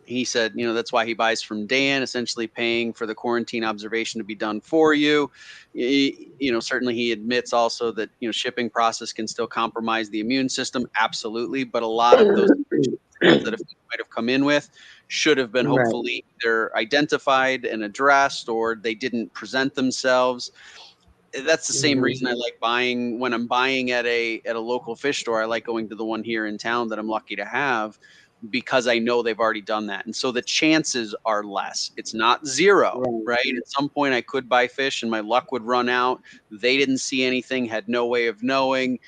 He said, that's why he buys from Dan, essentially paying for the quarantine observation to be done for you. Certainly he admits also that, shipping process can still compromise the immune system. Absolutely. But a lot of those things that might have come in with should have been Right. hopefully either identified and addressed or they didn't present themselves. That's the same Mhm. reason I like buying when I'm buying at a local fish store. I like going to the one here in town that I'm lucky to have because I know they've already done that. And so the chances are less. It's not zero, Right. right? At some point I could buy fish and my luck would run out. They didn't see anything, had no way of knowing,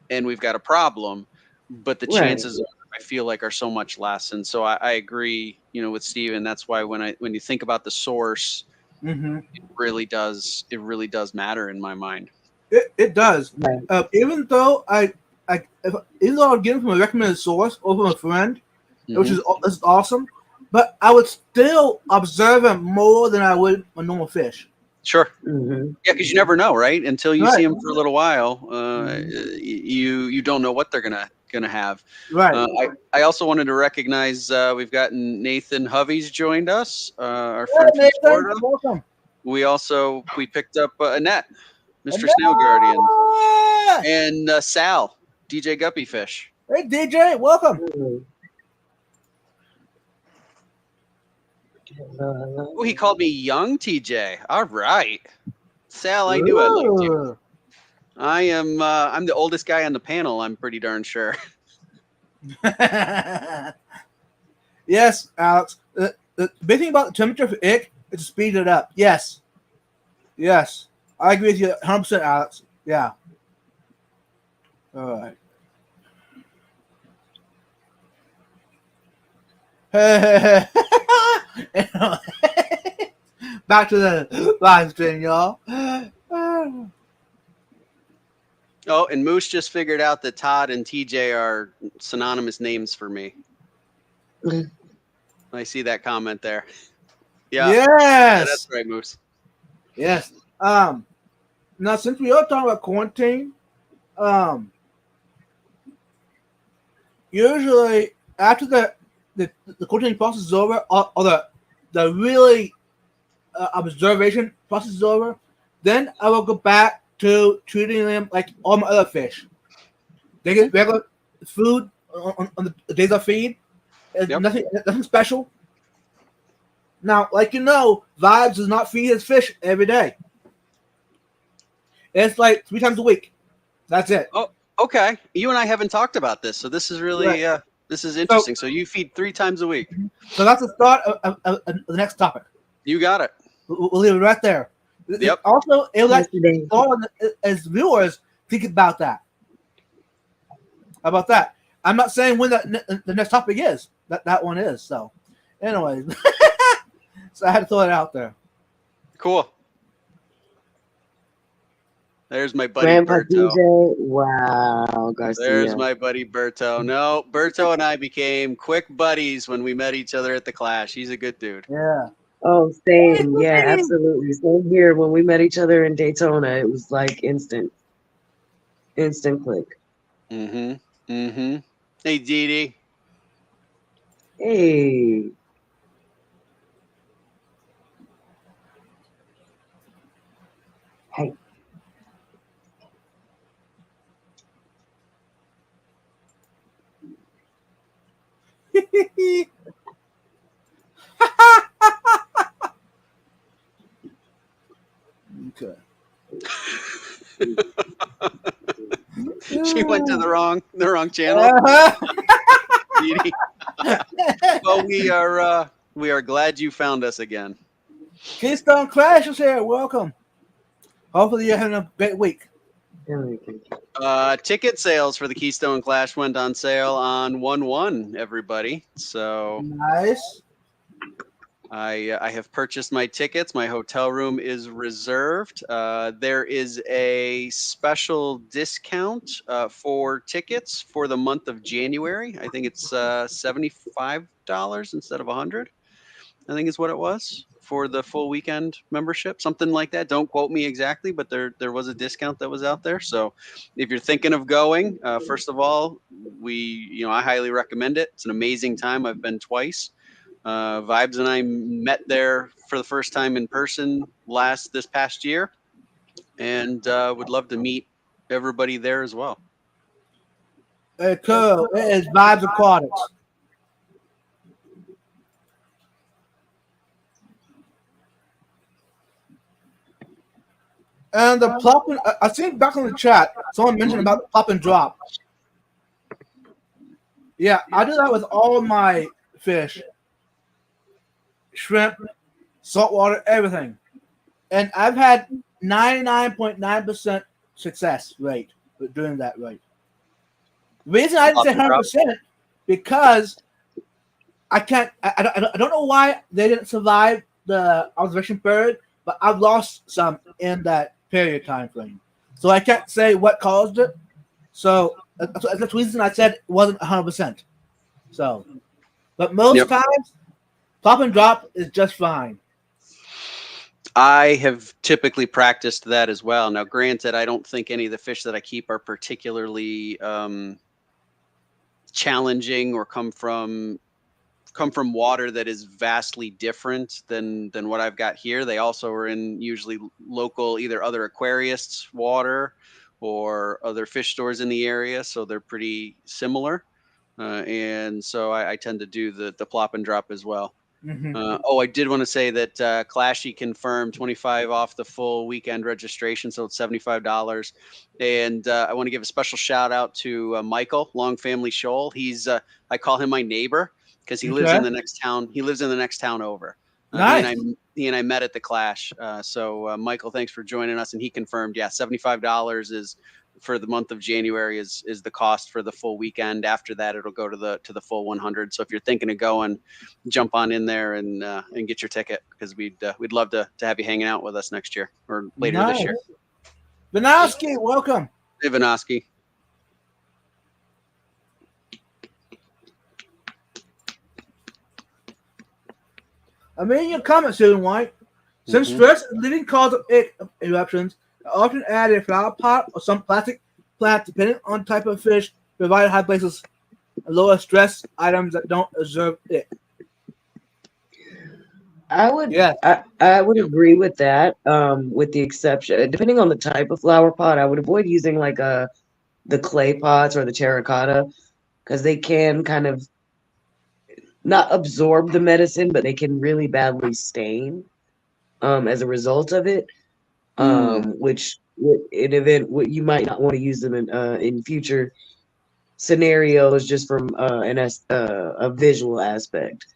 and we've got a problem. But the Right. chances I feel like are so much less. And so I agree, with Steven. That's why when you think about the source, Hmm. it really does matter in my mind. It does. Right. Even though even though I'm getting from a recommended source or from a friend, which Hmm. this is awesome, but I would still observe it more than I would a normal fish. Sure. Mhm. Yeah, because you never know, right? Until you see Right, them for a little while, Mhm. you don't know what they're gonna have. right. I also wanted to recognize we've gotten Nathan Hovey's joined us, our Yeah, friend from Nathan, Florida. welcome. We picked up Annette, And Mr. Snail Guardian, then- and Sal. DJ Guppy Fish. Hey, DJ, welcome. Oh, he called me young TJ. All right. Sal, I knew I liked you. Ooh. I'm the oldest guy on the panel, I'm pretty darn sure. Yes, Alex. The big thing about the temperature for ick is to speed it up. Yes. Yes. I agree with you 100%, Alex. Yeah. All right. Back to the live stream, y'all. Oh, and Moose just figured out that Todd and TJ are synonymous names for me. I see that comment there. Yeah. Yes. Yeah, that's right, Moose. Yes. Now since we are talking about quarantine, usually after the quarantine process is over, or the really observation process is over, then I will go back to treating them like all my other fish. They get regular food on the days I feed. Yep. Nothing special. Now, like Vibes does not feed his fish every day. It's like 3 times a week. That's it. Oh, okay. You and I haven't talked about this, so this is really this is interesting. So you feed 3 times a week. So that's the start of the next topic. You got it. We'll leave it right there. Yep. Also, it will let all as viewers think about that. How about that? I'm not saying when the next topic is. That one is. So, anyways, so I had to throw it out there. Cool. There's my buddy Grandpa Berto. DJ. Wow, Garcia. There's my buddy Berto. No, Berto and I became quick buddies when we met each other at the Clash. He's a good dude. Yeah. Oh, same. Yeah, absolutely. Same here. When we met each other in Daytona, it was like instant click. Mm-hmm. Hey, Dee Dee. Hey. Hey. Okay. She went to the wrong channel. Dee Dee. Well, we are glad you found us again. Keystone Clash is here. Welcome. Hopefully you're having a great week. Ticket sales for the Keystone Clash went on sale on 1/1, everybody. So Nice. I have purchased my tickets. My hotel room is reserved. There is a special discount for tickets for the month of January. I think it's $75 instead of $100. I think is what it was for the full weekend membership, something like that. Don't quote me exactly, but there was a discount that was out there. So if you're thinking of going, first of all, I highly recommend it. It's an amazing time. I've been twice. Vibes and I met there for the first time in person this past year, and would love to meet everybody there as well. Hey, cool. It is Vibes Aquatics. And the plop, I think back in the chat, someone mentioned about the plop and drop. Yeah, I do that with all my fish. Shrimp, saltwater, everything. And I've had 99.9% success rate with doing that right. The reason I didn't say 100% because I don't know why they didn't survive the observation period, but I've lost some in that period time frame. So I can't say what caused it. So that's the reason I said it wasn't 100%. So, but most times, pop and drop is just fine. I have typically practiced that as well. Now, granted, I don't think any of the fish that I keep are particularly challenging or come from water that is vastly different than what I've got here. They also are in usually local, either other aquarists' water or other fish stores in the area, so they're pretty similar. And so I tend to do the plop and drop as well. Mm-hmm. Oh, I did want to say that Clashy confirmed 25 off the full weekend registration, so it's $75. And I want to give a special shout out to Michael Long Family Shoal. He's I call him my neighbor because he lives in the next town. He lives in the next town over. Nice. He and I met at the Clash. So Michael, thanks for joining us. And he confirmed, yeah, $75 is for the month of January is the cost for the full weekend. After that, it'll go to the full 100. So if you're thinking of going, jump on in there and get your ticket, because we'd love to have you hanging out with us next year or later this year. Banowski, welcome. Hey, Vanoski. I'm in your comment, Susan White. Since stress and living cause of eruptions, I often add a flower pot or some plastic plant, depending on type of fish, provide high places lower stress items that don't observe it. I would agree with that. With the exception, depending on the type of flower pot, I would avoid using like the clay pots or the terracotta, because they can kind of not absorb the medicine, but they can really badly stain as a result of it. Which in event you might not want to use them in future scenarios, just from a visual aspect.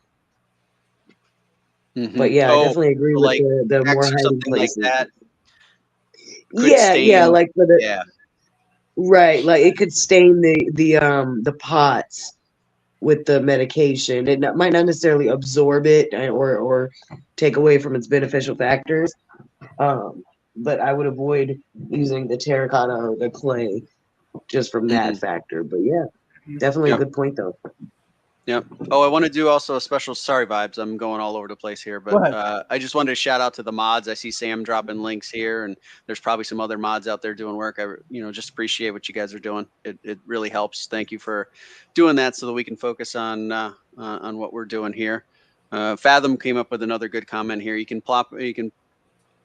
But yeah, I definitely agree with like the more hiding something places. like that. Yeah, like for the right, like it could stain the pots with the medication. It might not necessarily absorb it or take away from its beneficial factors. But I would avoid using the terracotta or the clay just from that factor. But yeah, definitely a good point though. Yep. Oh, I want to do also a special, sorry vibes, I'm going all over the place here, but I just wanted to shout out to the mods. I see Sam dropping links here, and there's probably some other mods out there doing work. I just appreciate what you guys are doing. It really helps. Thank you for doing that so that we can focus on what we're doing here. Fathom came up with another good comment here.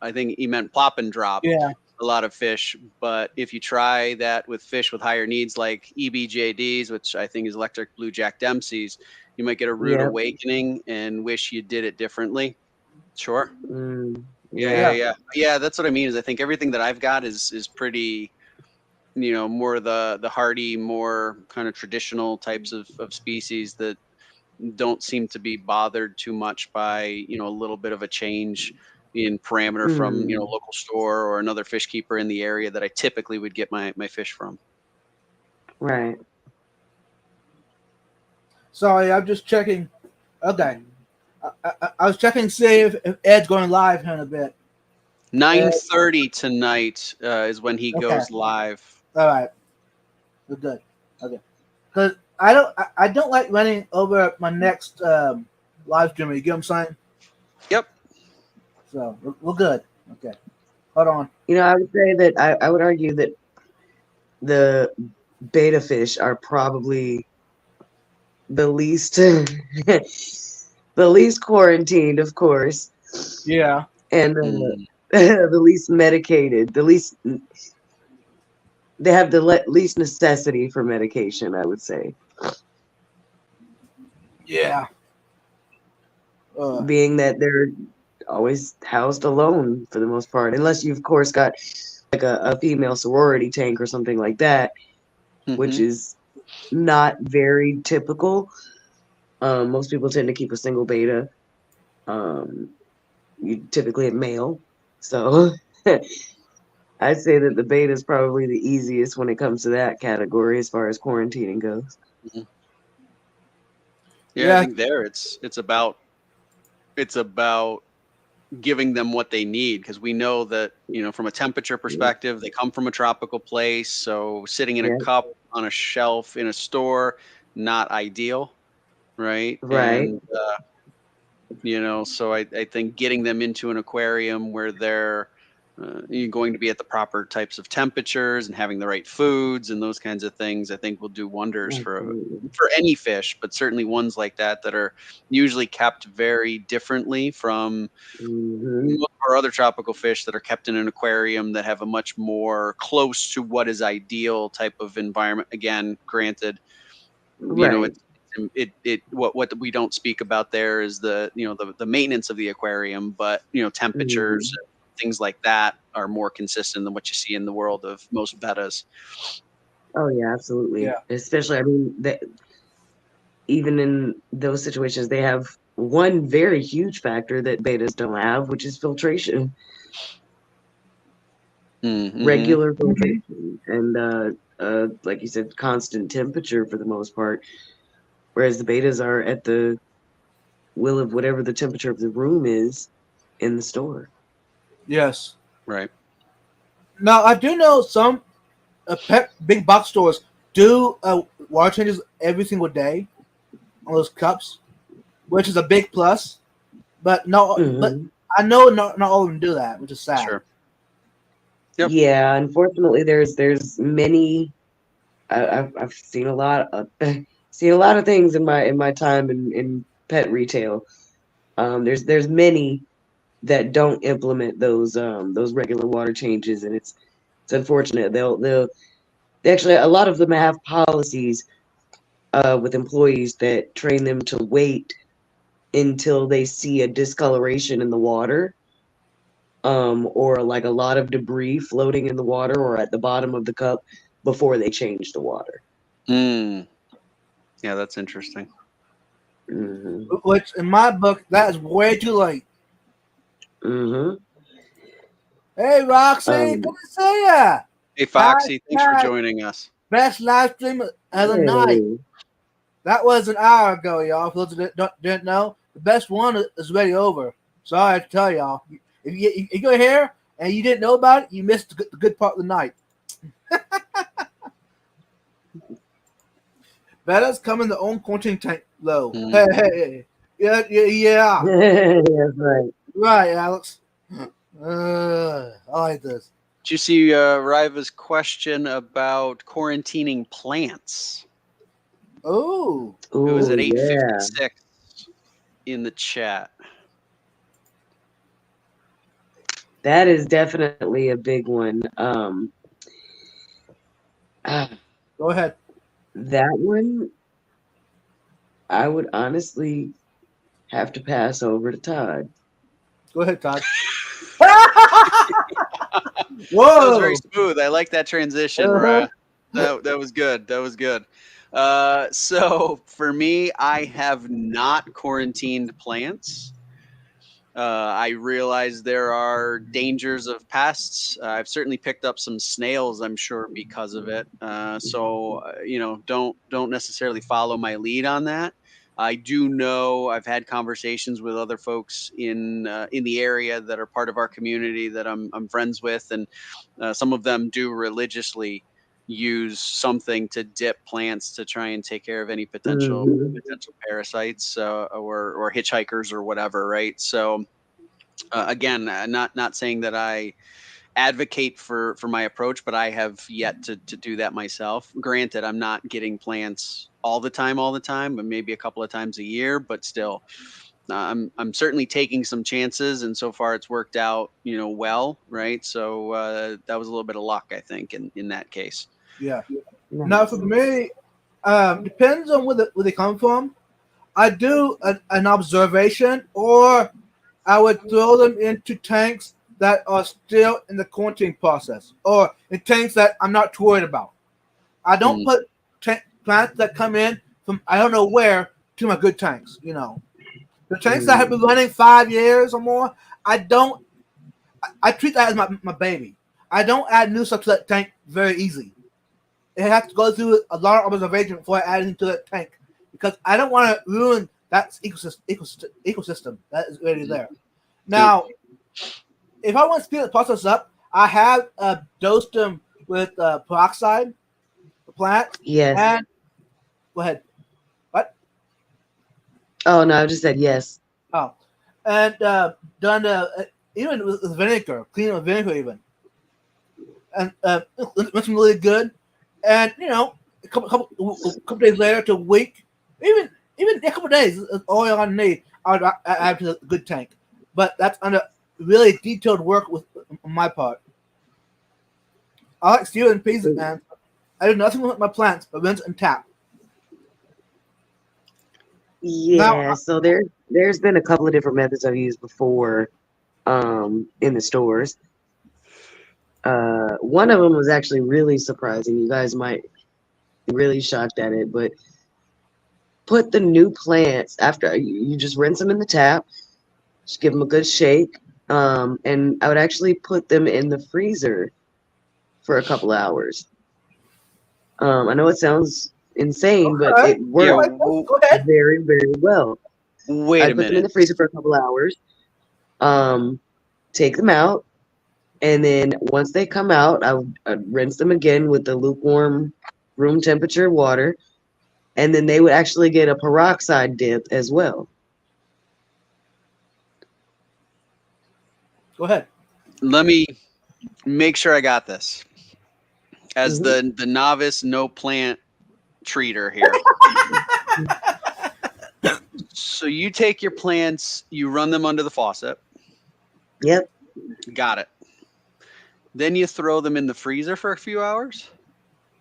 I think he meant plop and drop. Yeah. A lot of fish, but if you try that with fish with higher needs like EBJDs, which I think is electric blue Jack Dempsey's, you might get a rude awakening and wish you did it differently. Sure. Yeah. That's what I mean. Is I think everything that I've got is pretty, more the hardy, more kind of traditional types of species that don't seem to be bothered too much by a little bit of a change in parameter from a local store or another fish keeper in the area that I typically would get my fish from. Right. Sorry, I'm just checking. Okay, I was checking to see if Ed's going live here in a bit. 9:30 tonight is when he goes live. All right, we're good. Okay, because I don't like running over my next live stream. You get what I'm saying? Yep. So we're good. Okay. Hold on. I would say that I would argue that the beta fish are probably the least the least quarantined, of course. Yeah. And the least medicated, they have the least necessity for medication, I would say. Yeah. Being that they're always housed alone for the most part, unless you of course got like a female sorority tank or something like that, which is not very typical. Most people tend to keep a single beta. You typically have male, so I'd say that the beta is probably the easiest when it comes to that category as far as quarantining goes. Yeah, I think it's about giving them what they need, because we know that from a temperature perspective, they come from a tropical place, so sitting in a cup on a shelf in a store, not ideal, right? And, so I think getting them into an aquarium where they're you're going to be at the proper types of temperatures and having the right foods and those kinds of things, I think will do wonders for any fish, but certainly ones like that are usually kept very differently from most of our other tropical fish that are kept in an aquarium that have a much more close to what is ideal type of environment. Again, granted, you know, what we don't speak about there is the maintenance of the aquarium, but temperatures, things like that are more consistent than what you see in the world of most bettas. Oh yeah, absolutely. Yeah. Especially, I mean, even in those situations, they have one very huge factor that betas don't have, which is filtration. Regular filtration, and like you said, constant temperature for the most part. Whereas the betas are at the will of whatever the temperature of the room is in the store. Yes. Right. Now I do know some pet big box stores do water changes every single day on those cups, which is a big plus. But no, but I know not all of them do that, which is sad. Sure. Yep. Yeah, unfortunately, there's many. I've seen a lot of things in my time in pet retail. There's many that don't implement those regular water changes, and it's unfortunate. They'll actually, a lot of them have policies with employees that train them to wait until they see a discoloration in the water, or like a lot of debris floating in the water or at the bottom of the cup before they change the water. Yeah, that's interesting. Which, in my book, that is way too late. Hey, Roxy, good to see ya. Hey, Foxy, thanks for joining us. Best live stream of the night. That was an hour ago, y'all. For those that didn't know, the best one is already over. Sorry to tell y'all. If you're here and you didn't know about it, you missed the good part of the night. Betta's come in their own quarantine tank, though. Hey. Yeah. That's right. Right, Alex. I like this. Did you see Riva's question about quarantining plants? Oh. It was at 8:56 in the chat. That is definitely a big one. Go ahead. That one, I would honestly have to pass over to Todd. Go ahead, Todd. Whoa! That was very smooth. I like that transition, Raya. That was good. That was good. So for me, I have not quarantined plants. I realize there are dangers of pests. I've certainly picked up some snails, I'm sure, because of it. So don't necessarily follow my lead on that. I do know I've had conversations with other folks in the area that are part of our community that I'm friends with, and some of them do religiously use something to dip plants to try and take care of any potential parasites or hitchhikers or whatever, right? So again, not saying that I advocate for my approach, but I have yet to do that myself. Granted, I'm not getting plants all the time, but maybe a couple of times a year, but still. I'm certainly taking some chances, and so far it's worked out, well, right? So that was a little bit of luck, I think, in that case. Yeah. Now, for me, depends on where they come from. I do an observation, or I would throw them into tanks that are still in the quarantine process, or in tanks that I'm not too worried about. I don't put plants that come in from I don't know where to my good tanks. The tanks that have been running 5 years or more, I treat that as my baby. I don't add new stuff to that tank very easy. It has to go through a lot of observation before I add it into that tank, because I don't want to ruin that ecosystem that is already there. Now, if I want to speed the process up, I have dosed them with peroxide, the plant. Yes. And go ahead. What? Oh no, I just said yes. Oh, and done even with vinegar, clean with vinegar even, and it makes them really good. And a couple days later to a week, even a couple days is all I need. I add to a good tank, but that's under really detailed work on my part. I like steel and peas, and I do nothing with my plants but rinse and tap. Yeah, so there's been a couple of different methods I've used before in the stores. One of them was actually really surprising. You guys might be really shocked at it, but put the new plants after you just rinse them in the tap, just give them a good shake, and I would actually put them in the freezer for a couple hours. I know it sounds insane, but it Yeah, worked Go ahead. very, very well. wait I'd a put them in the minute. freezer for a couple hours, take them out, and then once they come out, I'd rinse them again with the lukewarm room temperature water, and then they would actually get a peroxide dip as well. Go ahead. Let me make sure I got this. As Mhm. the novice no plant treater here. So you take your plants, you run them under the faucet. Yep. Got it. Then you throw them in the freezer for a few hours.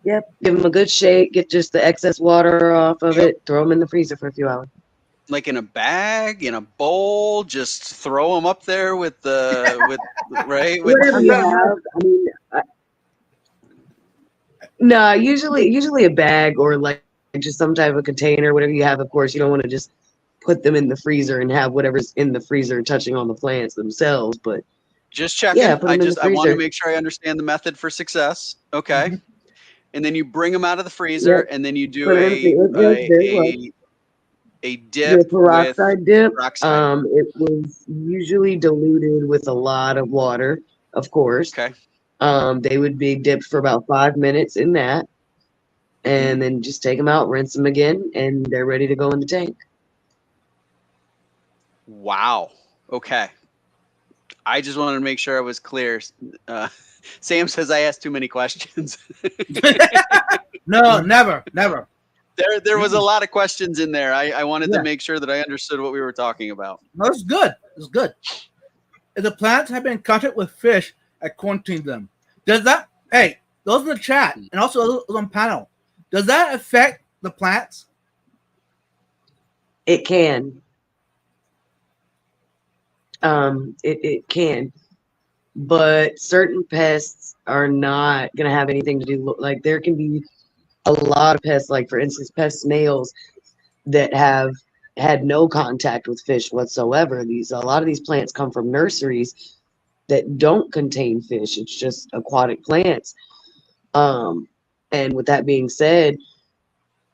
Yep. Give them a good shake, get just the excess water off of it, throw them in the freezer for a few hours. Like in a bag, in a bowl, just throw them up there with right with Whatever you have. I mean, no, usually a bag or like just some type of container, whatever you have. Of course, you don't want to just put them in the freezer and have whatever's in the freezer touching on the plants themselves. But just checking. yeah, put them in the I want to freezer. make sure I understand the method for success. Okay. Mhm. And then you bring them out of the freezer, Yep. and then you do Put them in the freezer. Yes, very well. a The dip with peroxide dip. peroxide. It was usually diluted with a lot of water, of course. Okay. They would be dipped for about 5 minutes in that, and then just take them out, rinse them again, and they're ready to go in the tank. Wow. Okay. I just wanted to make sure I was clear. Sam says I asked too many questions. No, never. There was a lot of questions in there. I wanted Yeah. to make sure that I understood what we were talking about. No, it's good. It's good. If the plants have been in contact with fish, I quarantine them. Does that? Hey, those in the chat and also those on panel. Does that affect the plants? It can. It can, but certain pests are not going to have anything to do. Like there can be a lot of pests, like for instance, pest snails that have had no contact with fish whatsoever. A lot of these plants come from nurseries that don't contain fish. It's just aquatic plants. And with that being said,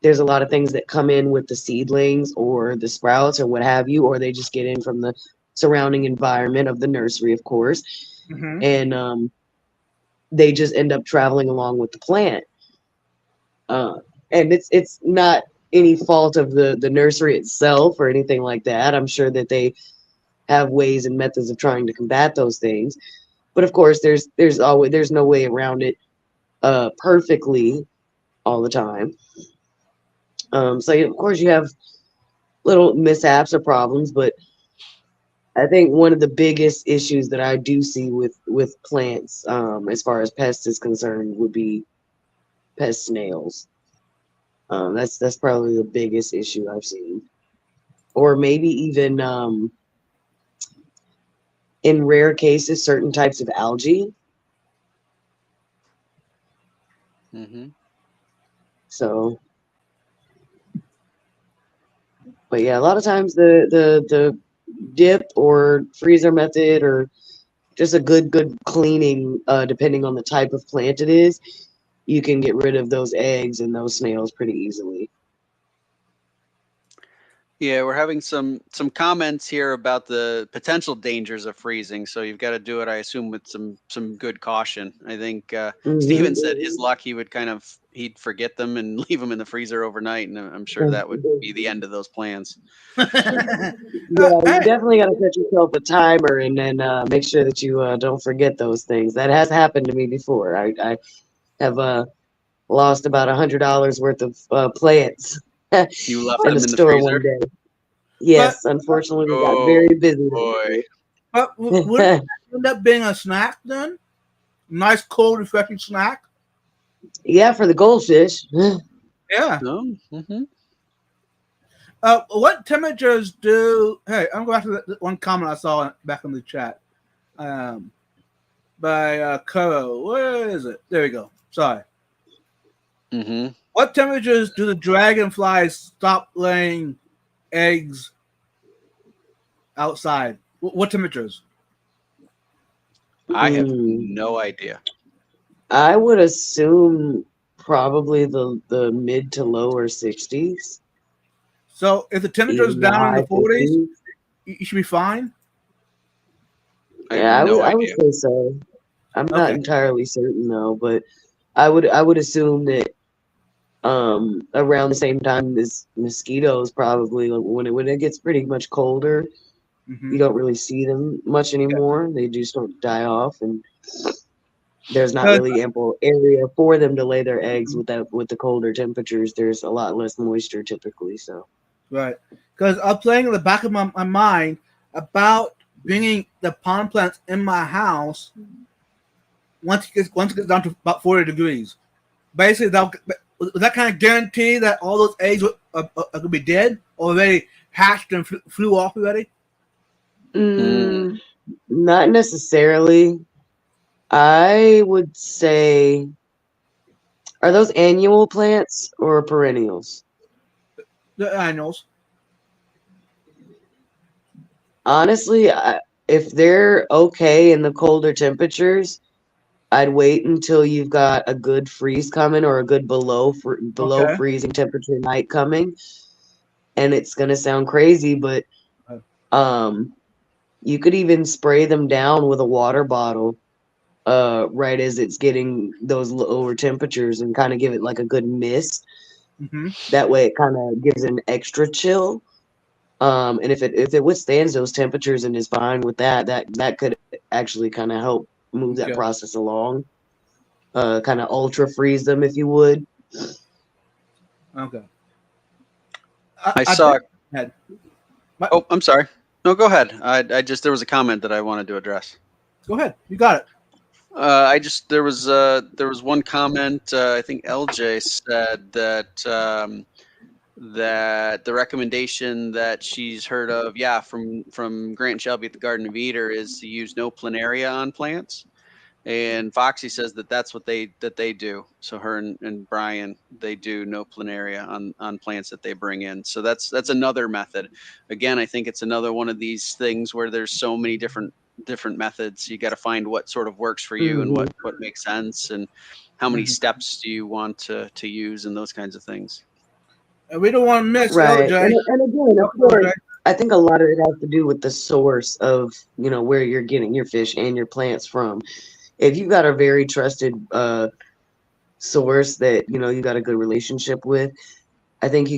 there's a lot of things that come in with the seedlings or the sprouts or what have you, or they just get in from the surrounding environment of the nursery, of course, Mm-hmm. and they just end up traveling along with the plant. And it's not any fault of the nursery itself or anything like that. I'm sure that they have ways and methods of trying to combat those things, but of course, there's no way around it perfectly all the time. So of course you have little mishaps or problems, but I think one of the biggest issues that I do see with plants, as far as pests is concerned, would be pest snails. That's probably the biggest issue I've seen, or maybe even in rare cases, certain types of algae. Mm-hmm. So, but yeah, a lot of times the dip or freezer method or just a good cleaning, depending on the type of plant it is, you can get rid of those eggs and those snails pretty easily. Yeah, we're having some comments here about the potential dangers of freezing. So you've got to do it, I assume, with some good caution. I think Steven said his luck, he'd forget them and leave them in the freezer overnight, and I'm sure that would be the end of those plans. Yeah, you definitely got to set yourself a timer and then make sure that you don't forget those things. That has happened to me before. I have lost about $100 worth of plants You left in them the in the store one freezer? day. Yes, unfortunately, we got very busy. Boy. But would it end up being a snack then? Nice, cold, refreshing snack? Yeah, for the goldfish. Yeah. No? Mm-hmm. What temperatures do... Hey, I'm going back to the one comment I saw back in the chat. By Kuro. Where is it? There we go. Sorry. Mm-hmm. What temperatures do the dragonflies stop laying eggs outside? What temperatures? I have no idea. I would assume probably the mid to lower 60s. So if the temperature's even the down in the high 40s, 50s. you should be fine? Yeah, no I would idea. say so. I'm not Okay. entirely certain though, but I would assume that around the same time as mosquitoes probably when it gets pretty much colder, Mhm. you don't really see them much anymore. They do start to die off, and there's not really ample area for them to lay their eggs with the colder temperatures. There's a lot less moisture typically, so. Right. Because I'm playing in the back of my mind about bringing the pond plants in my house once it gets down to about 40 degrees. Basically, that kind of guarantee that all those eggs are going to be dead, already hatched and flew off already? Not necessarily. I would say, are those annual plants or perennials? The annuals. Honestly, if they're okay in the colder temperatures, I'd wait until you've got a good freeze coming or a good below freezing temperature night coming. And it's gonna sound crazy, but you could even spray them down with a water bottle right as it's getting those lower temperatures and kind of give it like a good mist. Mm-hmm. That way it kind of gives an extra chill. And if it withstands those temperatures and is fine with that could actually kind of help move that process along. Kind of ultra freeze them if you would. Okay. I saw. Oh, I'm sorry. No, go ahead. There was a comment that I wanted to address. Go ahead. You got it. There was one comment. I think LJ said that that the recommendation that she's heard of, from Grant and Shelby at the Garden of Eden, is to use no planaria on plants. And Foxy says that that's what they do. So her and Brian, they do no planaria on plants that they bring in. So that's another method. Again, I think it's another one of these things where there's so many different methods. You got to find what sort of works for you and what makes sense, and how many steps do you want to use, and those kinds of things. We don't want to miss right. LJ. And again, of course, I think a lot of it has to do with the source of where you're getting your fish and your plants from. If you've got a very trusted source that you got a good relationship with, I think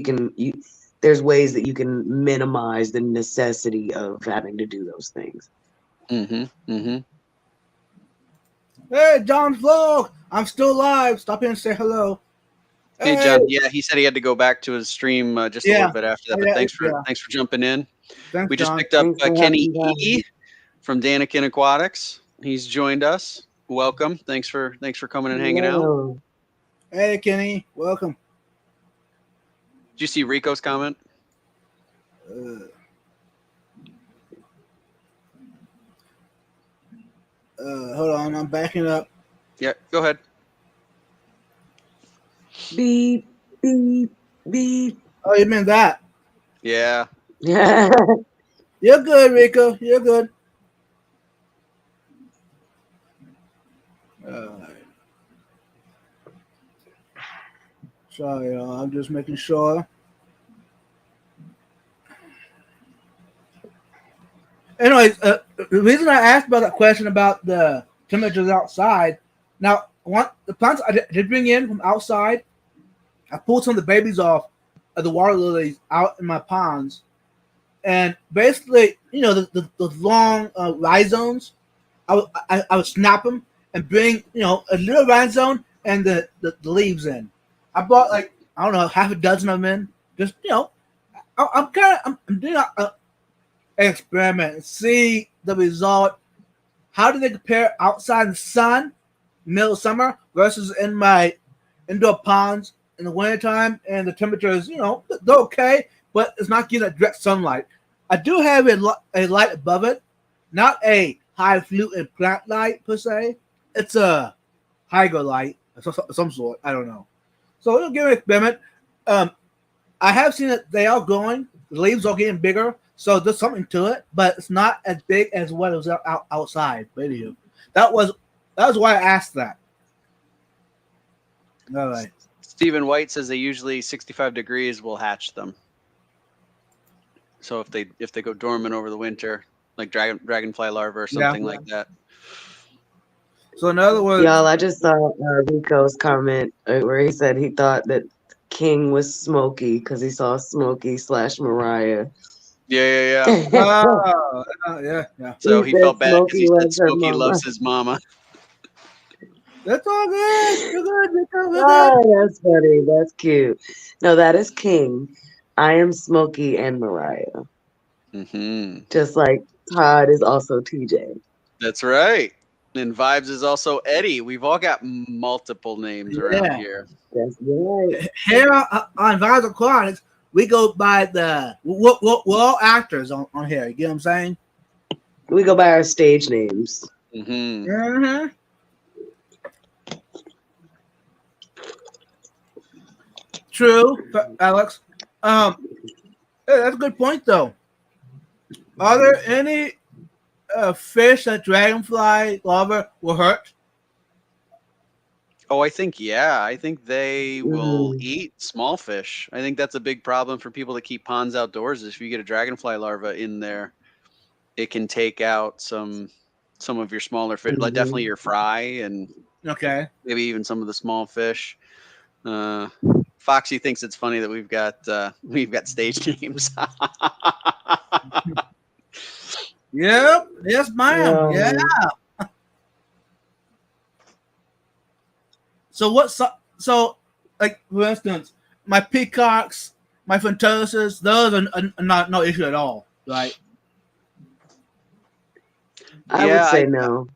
there's ways that you can minimize the necessity of having to do those things. Hey, John's vlog. I'm still live. Stop in and say hello. Hey, John. Yeah, he said he had to go back to his stream just a little bit after that. But thanks for jumping in. Thanks, we just John. picked up Kenny E from Danikin Aquatics. He's joined us. Welcome. Thanks for coming and hanging out. Hey, Kenny. Welcome. Did you see Rico's comment? Hold on. I'm backing up. Yeah, go ahead. Beep, beep, beep. Oh, you meant that? Yeah. You're good, Rico. You're good. Sorry, I'm just making sure. Anyways, the reason I asked about that question about the temperatures outside. Now, the plants I did bring in from outside, I pulled some of the babies off of the water lilies out in my ponds, and basically, the long rhizomes, I would snap them and bring a little rhizome and the leaves in. I bought like I don't know half a dozen of them in. Just I'm doing an experiment and see the result. How do they compare outside in the sun, middle of summer, versus in my indoor ponds in the wintertime? And the temperature is, they're okay, but it's not getting that direct sunlight. I do have a light above it, not a high fluid plant light per se. It's a hydro light of some sort. I don't know. So it'll give an experiment. I have seen that they are growing. The leaves are getting bigger. So there's something to it, but it's not as big as what it was outside. Video. That was why I asked that. All right. Stephen White says they usually 65 degrees will hatch them. So if they go dormant over the winter, like dragonfly larvae or something like that. So in other words, y'all, I just saw Rico's comment where he said he thought that King was Smokey because he saw Smokey / Mariah. Yeah. Yeah. So he felt bad because he said Smokey loves his mama. That's all good. You're good. Oh, that's funny. That's cute. No, that is King. I am Smokey and Mariah. Mm-hmm. Just like Todd is also TJ. That's right. And Vibes is also Eddie. We've all got multiple names around here. That's right. Here on Vibes Aquatics, we go by we're all actors on here. You get what I'm saying? We go by our stage names. Mm-hmm. Mm-hmm. True, Alex. Hey, that's a good point, though. Are there any fish that dragonfly larvae will hurt? Oh, I think they will eat small fish. I think that's a big problem for people that keep ponds outdoors. Is if you get a dragonfly larva in there, it can take out some of your smaller fish, like definitely your fry and maybe even some of the small fish. Foxy thinks it's funny that we've got stage names. Yep. Yes, ma'am. Yeah. So like for instance, my peacocks, my phantoses, those are not no issue at all, right? I would say no.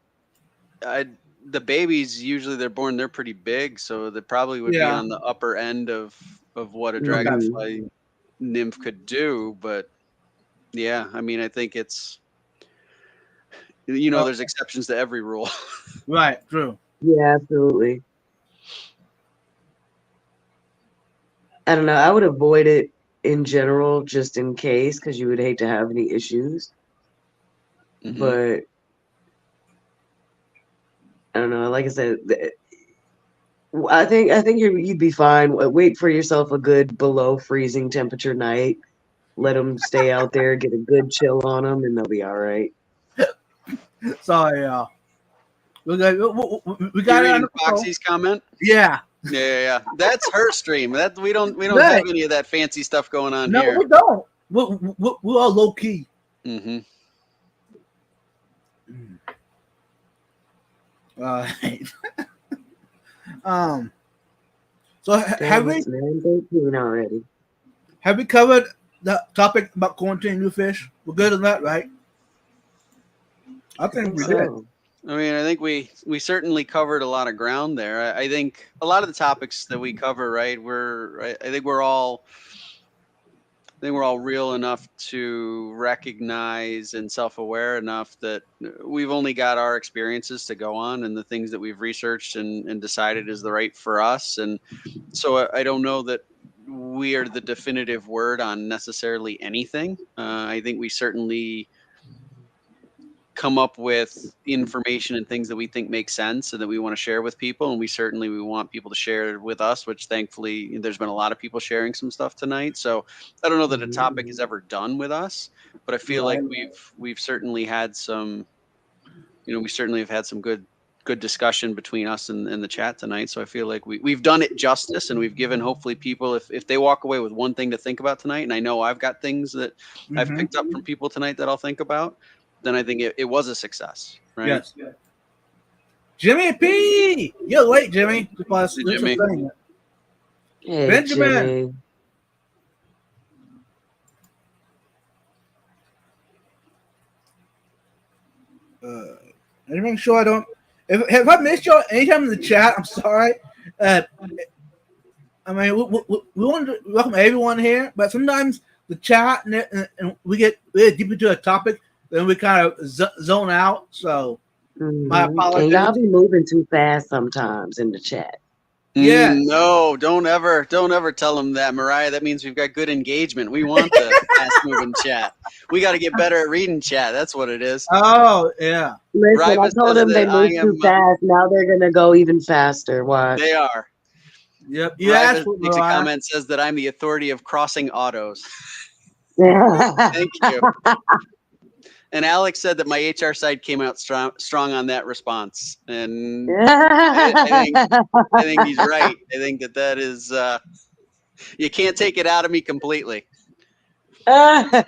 The babies usually they're pretty big, so they probably would be on the upper end of what a dragonfly nymph could do. But yeah, I mean, I think it's there's exceptions to every rule. Right. True. Yeah, absolutely. I don't know. I would avoid it in general, just in case, because you would hate to have any issues. Mm-hmm. But I don't know. Like I said, I think you'd be fine. Wait for yourself a good below freezing temperature night. Let them stay out there, get a good chill on them, and they'll be all right. Sorry, y'all. We got reading Foxy's comment. Yeah. Yeah. That's her stream. That we don't have any of that fancy stuff going on here. No, we don't. We're all low key. Mm-hmm. Right. So have we already? Have we covered the topic about quarantining new fish? We're good on that, right? I think we did. I mean, I think we certainly covered a lot of ground there. I think a lot of the topics that we cover, right? I think we're all real enough to recognize and self-aware enough that we've only got our experiences to go on and the things that we've researched and decided is the right for us. And so I don't know that we are the definitive word on necessarily anything. I think we certainly come up with information and things that we think make sense and that we want to share with people. And we want people to share with us, which thankfully there's been a lot of people sharing some stuff tonight. So I don't know that a topic is ever done with us, but I feel like we've certainly had some, we certainly have had some good discussion between us and the chat tonight. So I feel like we've done it justice, and we've given hopefully people, if they walk away with one thing to think about tonight, and I know I've got things that I've picked up from people tonight that I'll think about, then I think it was a success, right? Yes. Jimmy P, you're late, Jimmy. Jimmy. Hey, Benjamin. Jimmy. Let me make sure I don't. If I missed you anytime in the chat, I'm sorry. I mean, we want to welcome everyone here, but sometimes the chat and we get deep into a topic, then we kind of zone out. So my apologies. And y'all be moving too fast sometimes in the chat. Yeah. No, don't ever tell them that, Mariah. That means we've got good engagement. We want the fast moving chat. We got to get better at reading chat. That's what it is. Oh, yeah. Listen, Riva I told says them they that moved too fast. Now they're going to go even faster. Watch. They are. Yep. Riva makes a comment, says that I'm the authority of crossing autos. Yeah. Thank you. And Alex said that my HR side came out strong on that response, and I think he's right. I think that is you can't take it out of me completely. Yes,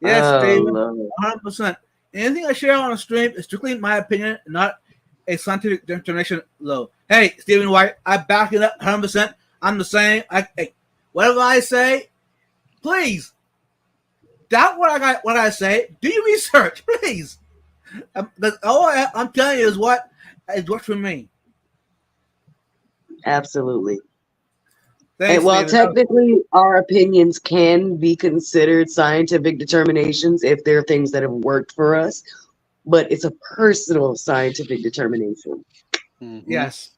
Oh, David, Lord. 100%. Anything I share on a stream is strictly my opinion, not a scientific determination. Low. Hey, Stephen White, I back it up 100%. I'm the same. Whatever I say, please doubt what I say. Do your research, please. Because all I'm telling you is what it works for me. Absolutely. Thanks, And while Stephen. technically our opinions can be considered scientific determinations if they're things that have worked for us, but it's a personal scientific determination. Mm-hmm. Yes.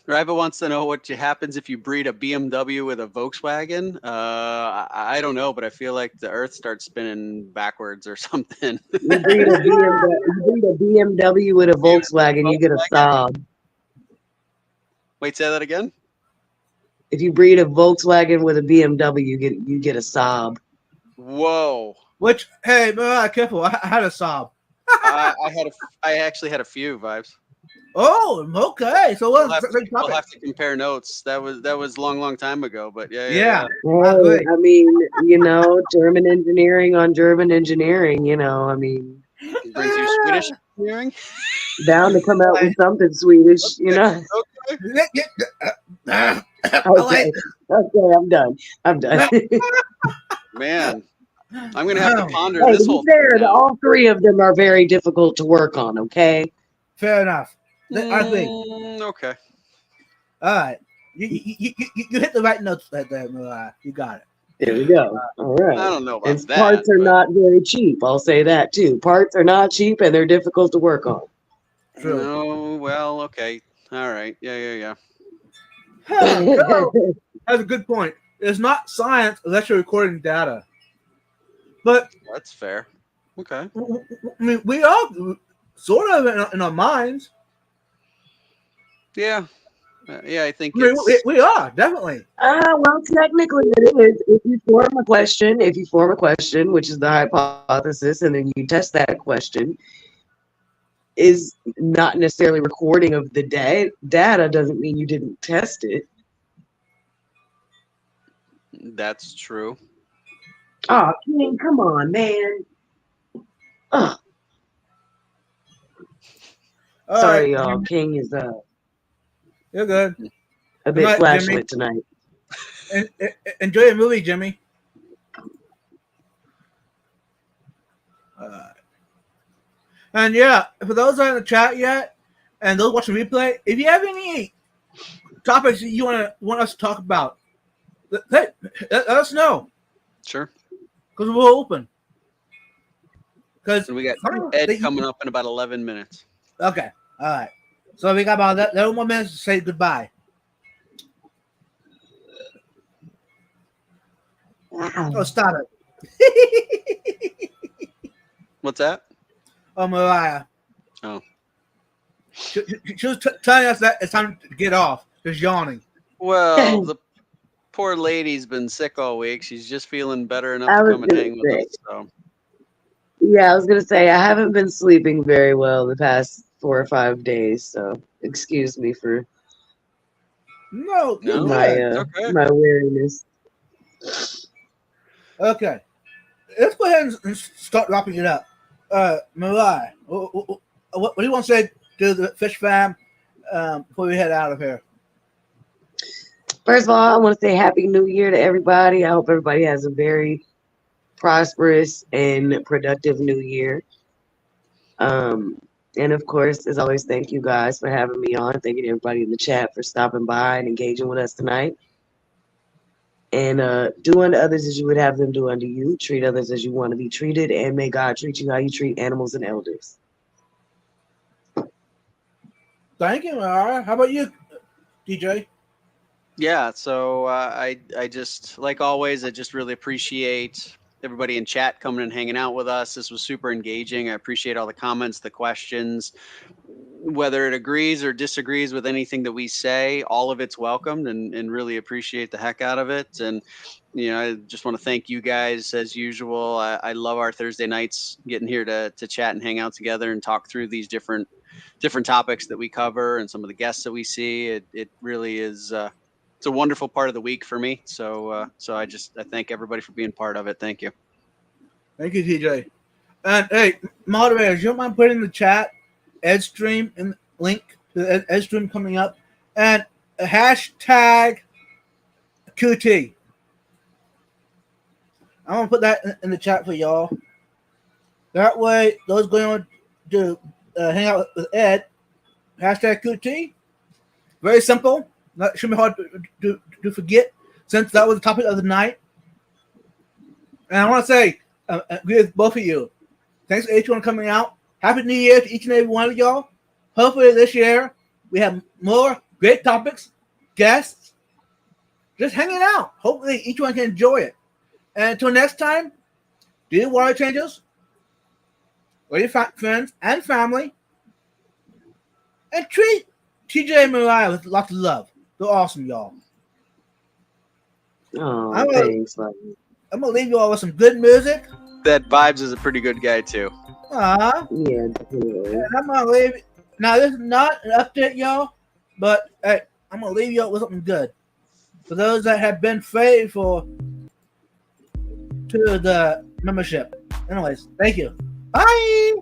Riva wants to know what happens if you breed a BMW with a Volkswagen. I don't know, but I feel like the Earth starts spinning backwards or something. You breed a BMW with a Volkswagen, you get a Saab. Wait, say that again? If you breed a Volkswagen with a BMW, you get a Saab. Whoa. Which, hey, careful. I had a Saab. I actually had a few vibes. Oh, okay. So we'll have to compare notes. That was long time ago, but yeah. Hey, I mean, German engineering on German engineering. I mean, it brings you Swedish engineering. Bound to come out with something Swedish, Okay. Okay, I'm done. Man, I'm gonna have to ponder this whole thing. All three of them are very difficult to work on. Okay. Fair enough. I think. Okay. All right. You hit the right notes right there, Mariah. You got it. There we go. All right. I don't know about that. Parts are not very cheap. I'll say that too. Parts are not cheap and they're difficult to work on. True. No, well, okay. All right. Yeah. That's a good point. It's not science unless you're recording data. But that's fair. Okay. I mean, we are sort of in our minds. Yeah. I think we are definitely. Well, technically it is. If you form a question, which is the hypothesis, and then you test that question, is not necessarily recording of the data doesn't mean you didn't test it. That's true. Oh, King, come on, man. Oh. Sorry, y'all. King is You're good. A bit flashlight tonight. Enjoy your movie, Jimmy. And yeah, for those that are in the chat yet, and those watching replay, if you have any topics that you want us to talk about, let us know. Sure. Because we're open. Because we got Ed coming up in about 11 minutes. Okay. All right. So we got about 11 more minutes to say goodbye. Wow. Oh, stop it. What's that? Oh, Mariah. Oh. She was telling us that it's time to get off. Just yawning. Well, the poor lady's been sick all week. She's just feeling better enough I to was come and gonna hang with say. us. So Yeah, I was gonna say I haven't been sleeping very well the past 4 or 5 days, so excuse me for No, you're No, my good. it's okay. my weariness. Okay. Let's go ahead and start wrapping it up. Mariah, what do you want to say to the Fish fam before we head out of here? First of all, I want to say Happy New Year to everybody. I hope everybody has a very prosperous and productive New Year. And of course, as always, thank you guys for having me on. Thank you to everybody in the chat for stopping by and engaging with us tonight. And do unto others as you would have them do unto you. Treat others as you want to be treated. And may God treat you how you treat animals and elders. Thank you, Mariah. How about you, DJ? Yeah, so I just, like always, I just really appreciate everybody in chat coming and hanging out with us. This was super engaging. I appreciate all the comments, the questions. Whether it agrees or disagrees with anything that we say, all of it's welcomed, and really appreciate the heck out of it. And I just want to thank you guys as usual. I love our Thursday nights, getting here to chat and hang out together and talk through these different topics that we cover and some of the guests that we see. It really is. It's a wonderful part of the week for me. So I thank everybody for being part of it. Thank you. Thank you, TJ. And hey, moderators, you don't mind putting in the chat EdStream and link to EdStream coming up and a hashtag QT. I'm gonna put that in the chat for y'all. That way, those going on to hang out with Ed, hashtag QT. Very simple. That shouldn't be hard to forget, since that was the topic of the night. And I want to say, agree with both of you. Thanks to each one coming out. Happy New Year to each and every one of y'all. Hopefully this year we have more great topics, guests, just hanging out. Hopefully each one can enjoy it. And until next time, do your water changes with your friends and family, and treat TJ and Mariah with lots of love. They're awesome, y'all. Oh, I'm thanks. going to leave you all with some good music. That Vibes is a pretty good guy too. Yeah, definitely. And I'm going to leave it. Now, this is not an update, y'all, but hey, I'm going to leave you all with something good. For those that have been faithful to the membership. Anyways, thank you. Bye.